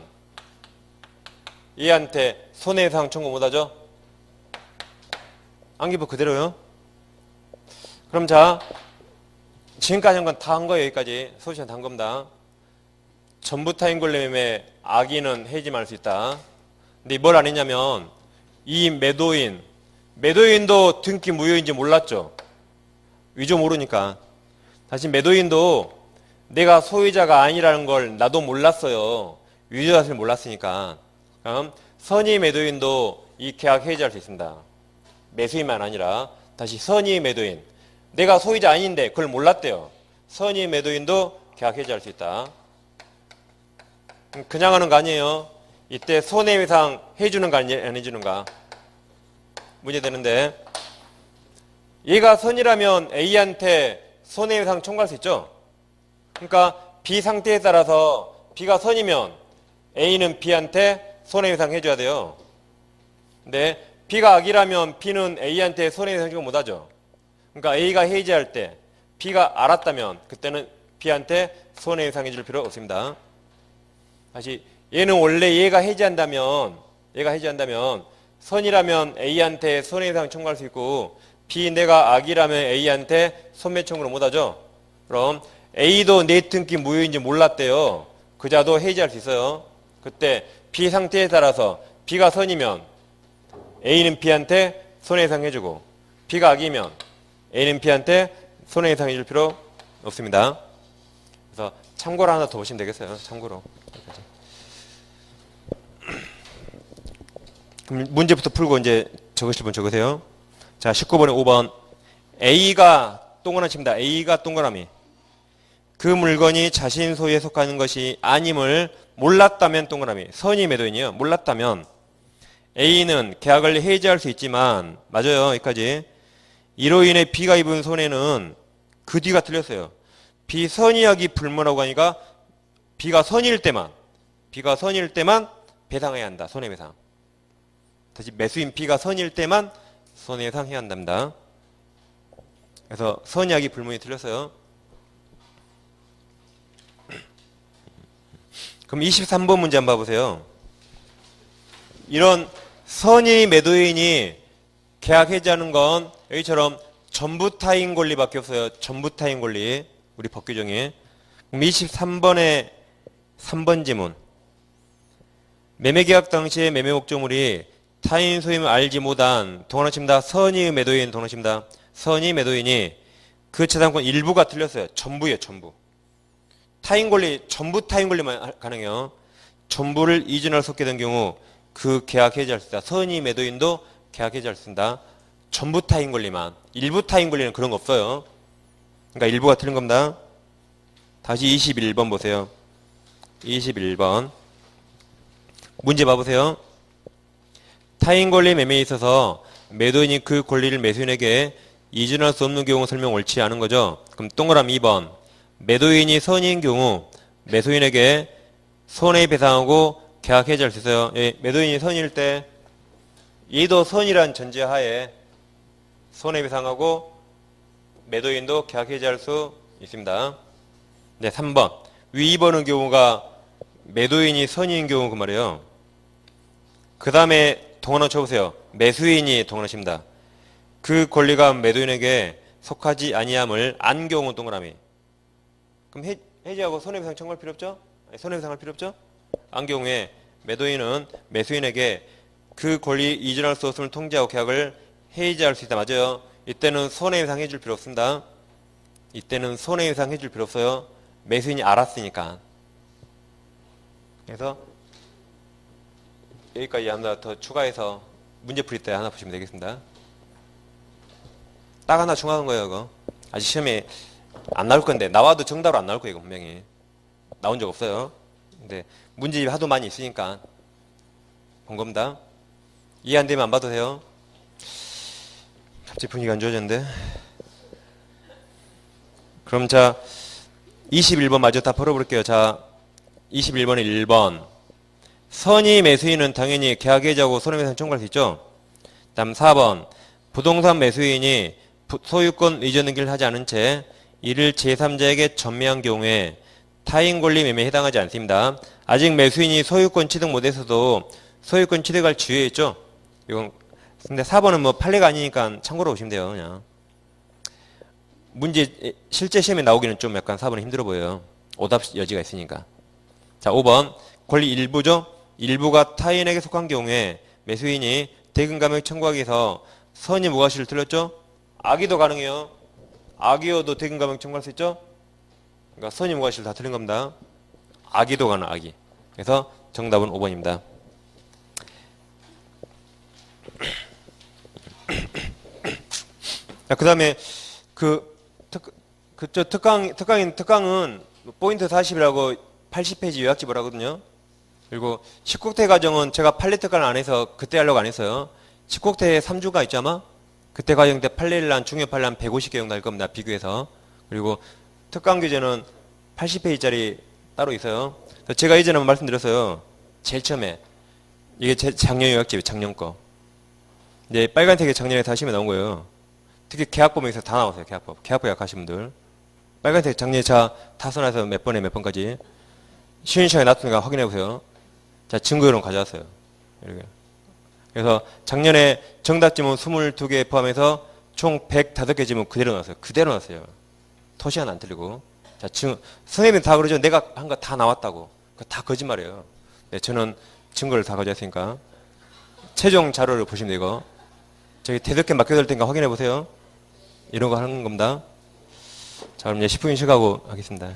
A한테 손해배상 청구 못하죠? 암기법 그대로요. 그럼 자, 지금까지 한 건 다 한 거예요. 여기까지. 소시는 다 한 겁니다. 전부 타인 권리 매매 악의는 해지할 수 있다. 근데 뭘 안 했냐면 이 매도인도 등기 무효인지 몰랐죠. 위조 모르니까. 다시 매도인도 내가 소유자가 아니라는 걸 나도 몰랐어요. 위조 사실을 몰랐으니까. 그럼 선의 매도인도 이 계약 해지할 수 있습니다. 매수인만 아니라 다시 선의 매도인. 내가 소유자 아닌데 그걸 몰랐대요. 선의 매도인도 계약 해지할 수 있다. 그냥 하는 거 아니에요. 이때 손해배상 해주는가 안 해주는가 문제 되는데, 얘가 선이라면 A한테 손해배상 청구할 수 있죠. 그러니까 B 상태에 따라서 B가 선이면 A는 B한테 손해배상 해줘야 돼요. 근데 B가 악이라면 B는 A한테 손해배상 청구 못하죠. 그러니까 A가 해지할 때 B가 알았다면 그때는 B한테 손해배상 해줄 필요 없습니다. 다시 얘는 원래 얘가 해지한다면 선이라면 A한테 손해배상 청구할 수 있고, B 내가 악이라면 A한테 손해청구를 못하죠. 그럼 A도 내 등기 무효인지 몰랐대요. 그자도 해지할 수 있어요. 그때 B 상태에 따라서 B가 선이면 A는 B한테 손해배상 해주고, B가 악이면 A는 B한테 손해배상 해줄 필요 없습니다. 그래서 참고로 하나 더 보시면 되겠어요. 참고로. 그럼 문제부터 풀고 이제 적으실 분 적으세요. 자, 19번에 5번. A가 동그라미 칩니다. A가 동그라미. 그 물건이 자신 소유에 속하는 것이 아님을 몰랐다면 동그라미. 선의 매도인이요. 몰랐다면 A는 계약을 해지할 수 있지만, 맞아요. 여기까지. 이로 인해 B가 입은 손해는 그 뒤가 틀렸어요. 비선의악이 불문하고 하니까 B가 선일 때만 배상해야 한다. 손해배상. 다시 매수인 B가 선일 때만 손해배상 해야 한답니다. 그래서 선의악이 불문이 틀렸어요. 그럼 23번 문제 한번 봐보세요. 이런 선의 매도인이 계약 해지하는 건 여기처럼 전부 타인 권리밖에 없어요. 전부 타인 권리. 우리 법 규정에. 그럼 23번에 3번 지문. 매매계약 당시의 매매 목적물이 타인 소임을 알지 못한 동원아 칩니다. 선의 매도인 동원아 칩니다. 선의 매도인이 그 재산권 일부가 틀렸어요. 전부예요. 전부. 타인 권리, 전부 타인 권리만 가능해요. 전부를 이전할 수 없게 된 경우 그 계약 해지할 수 있다. 선의 매도인도 계약 해지할 수 있다. 전부 타인 권리만. 일부 타인 권리는 그런 거 없어요. 그러니까 일부가 틀린 겁니다. 다시 21번 보세요. 21번. 문제 봐보세요. 타인 권리 매매에 있어서 매도인이 그 권리를 매수인에게 이전할 수 없는 경우 설명 옳지 않은 거죠. 그럼 동그라미 2번. 매도인이 선인 경우 매수인에게 손해배상하고 계약 해지할 수 있어요. 예, 매도인이 선일 때 얘도 선이란 전제하에 손해배상하고 매도인도 계약 해지할 수 있습니다. 네, 3번. 위 2번의 경우가 매도인이 선인 경우 그 말이에요. 그 다음에 동원어 쳐보세요. 매수인이 동원어 칩니다. 그 권리가 매도인에게 속하지 아니함을 안 경우 동그라미. 그럼 해지하고 손해배상 청구할 필요 없죠? 아니, 손해배상 할 필요 없죠? 안 경우에 매도인은 매수인에게 그 권리 이전할 수 없음을 통지하고 계약을 해지할 수 있다. 맞아요. 이때는 손해배상 해줄 필요 없습니다. 이때는 손해배상 해줄 필요 없어요. 매수인이 알았으니까. 그래서 여기까지 하나 더 추가해서 문제 풀이 때 하나 보시면 되겠습니다. 딱 하나 중요한 거예요. 이거. 아직 시험에 안 나올 건데 나와도 정답으로 안 나올 거예요. 이거 분명히. 나온 적 없어요. 근데 문제집이 하도 많이 있으니까 본 겁니다. 이해 안 되면 안 봐도 돼요. 갑자기 분위기가 안 좋아졌는데. 그럼 자 21번 마저 다 풀어볼게요. 자 21번에 1번. 선의 매수인은 당연히 계약 해지하고 손해배상 청구할 수 있죠. 다음 4번. 부동산 매수인이 소유권 이전 등기를 하지 않은 채 이를 제3자에게 전매한 경우에 타인 권리 매매에 해당하지 않습니다. 아직 매수인이 소유권 취득 못해서도 소유권 취득할 지위에 있죠. 이건 근데 4번은 뭐 판례가 아니니까 참고로 보시면 돼요. 그냥. 문제, 실제 시험에 나오기는 좀 약간 4번이 힘들어 보여요. 오답 여지가 있으니까. 자, 5번. 권리 일부죠? 일부가 타인에게 속한 경우에 매수인이 대금 감액 청구하기 위해서 선의 무과실을 틀렸죠? 악의도 가능해요. 악의여도 대금 감액 청구할 수 있죠? 그러니까 선의 무과실 다 틀린 겁니다. 악의도 가능, 악의. 그래서 정답은 5번입니다. 자, 그 다음에 특강은 포인트 40이라고 80페이지 요약집을 하거든요. 그리고 19태 과정은 제가 판례 특강을 안 해서 그때 하려고 안 했어요. 19태 3주가 있죠 아마? 그때 과정 때 판례란 중요 판례 한 150개 정도 할 겁니다. 비교해서. 그리고 특강 교재는 80페이지짜리 따로 있어요. 제가 이전에 한번 말씀드렸어요. 제일 처음에. 이게 제 작년 요약집이에요. 작년 거. 이제 빨간색이 작년에 다시면 나온 거예요. 특히 계약법에서 다 나왔어요. 계약법. 계약법 약하신 분들. 빨간색 작년에 자 타선에서 몇 번에 몇 번까지. 쉬는 시간에 놔두니까 확인해 보세요. 자, 증거요령 가져왔어요. 이렇게. 그래서 작년에 정답 지문 22개 포함해서 총 105개 지문 그대로 나왔어요. 그대로 나왔어요. 토시 하나 안 틀리고. 자, 선생님이 다 그러죠. 내가 한 거 다 나왔다고. 그거 다 거짓말이에요. 네, 저는 증거를 다 가져왔으니까. 최종 자료를 보시면 되고. 저기 대댓게 맡겨둘 테니까 확인해 보세요. 이런 거 하는 겁니다. 자, 그럼 이제 10분 쉬가고 하겠습니다.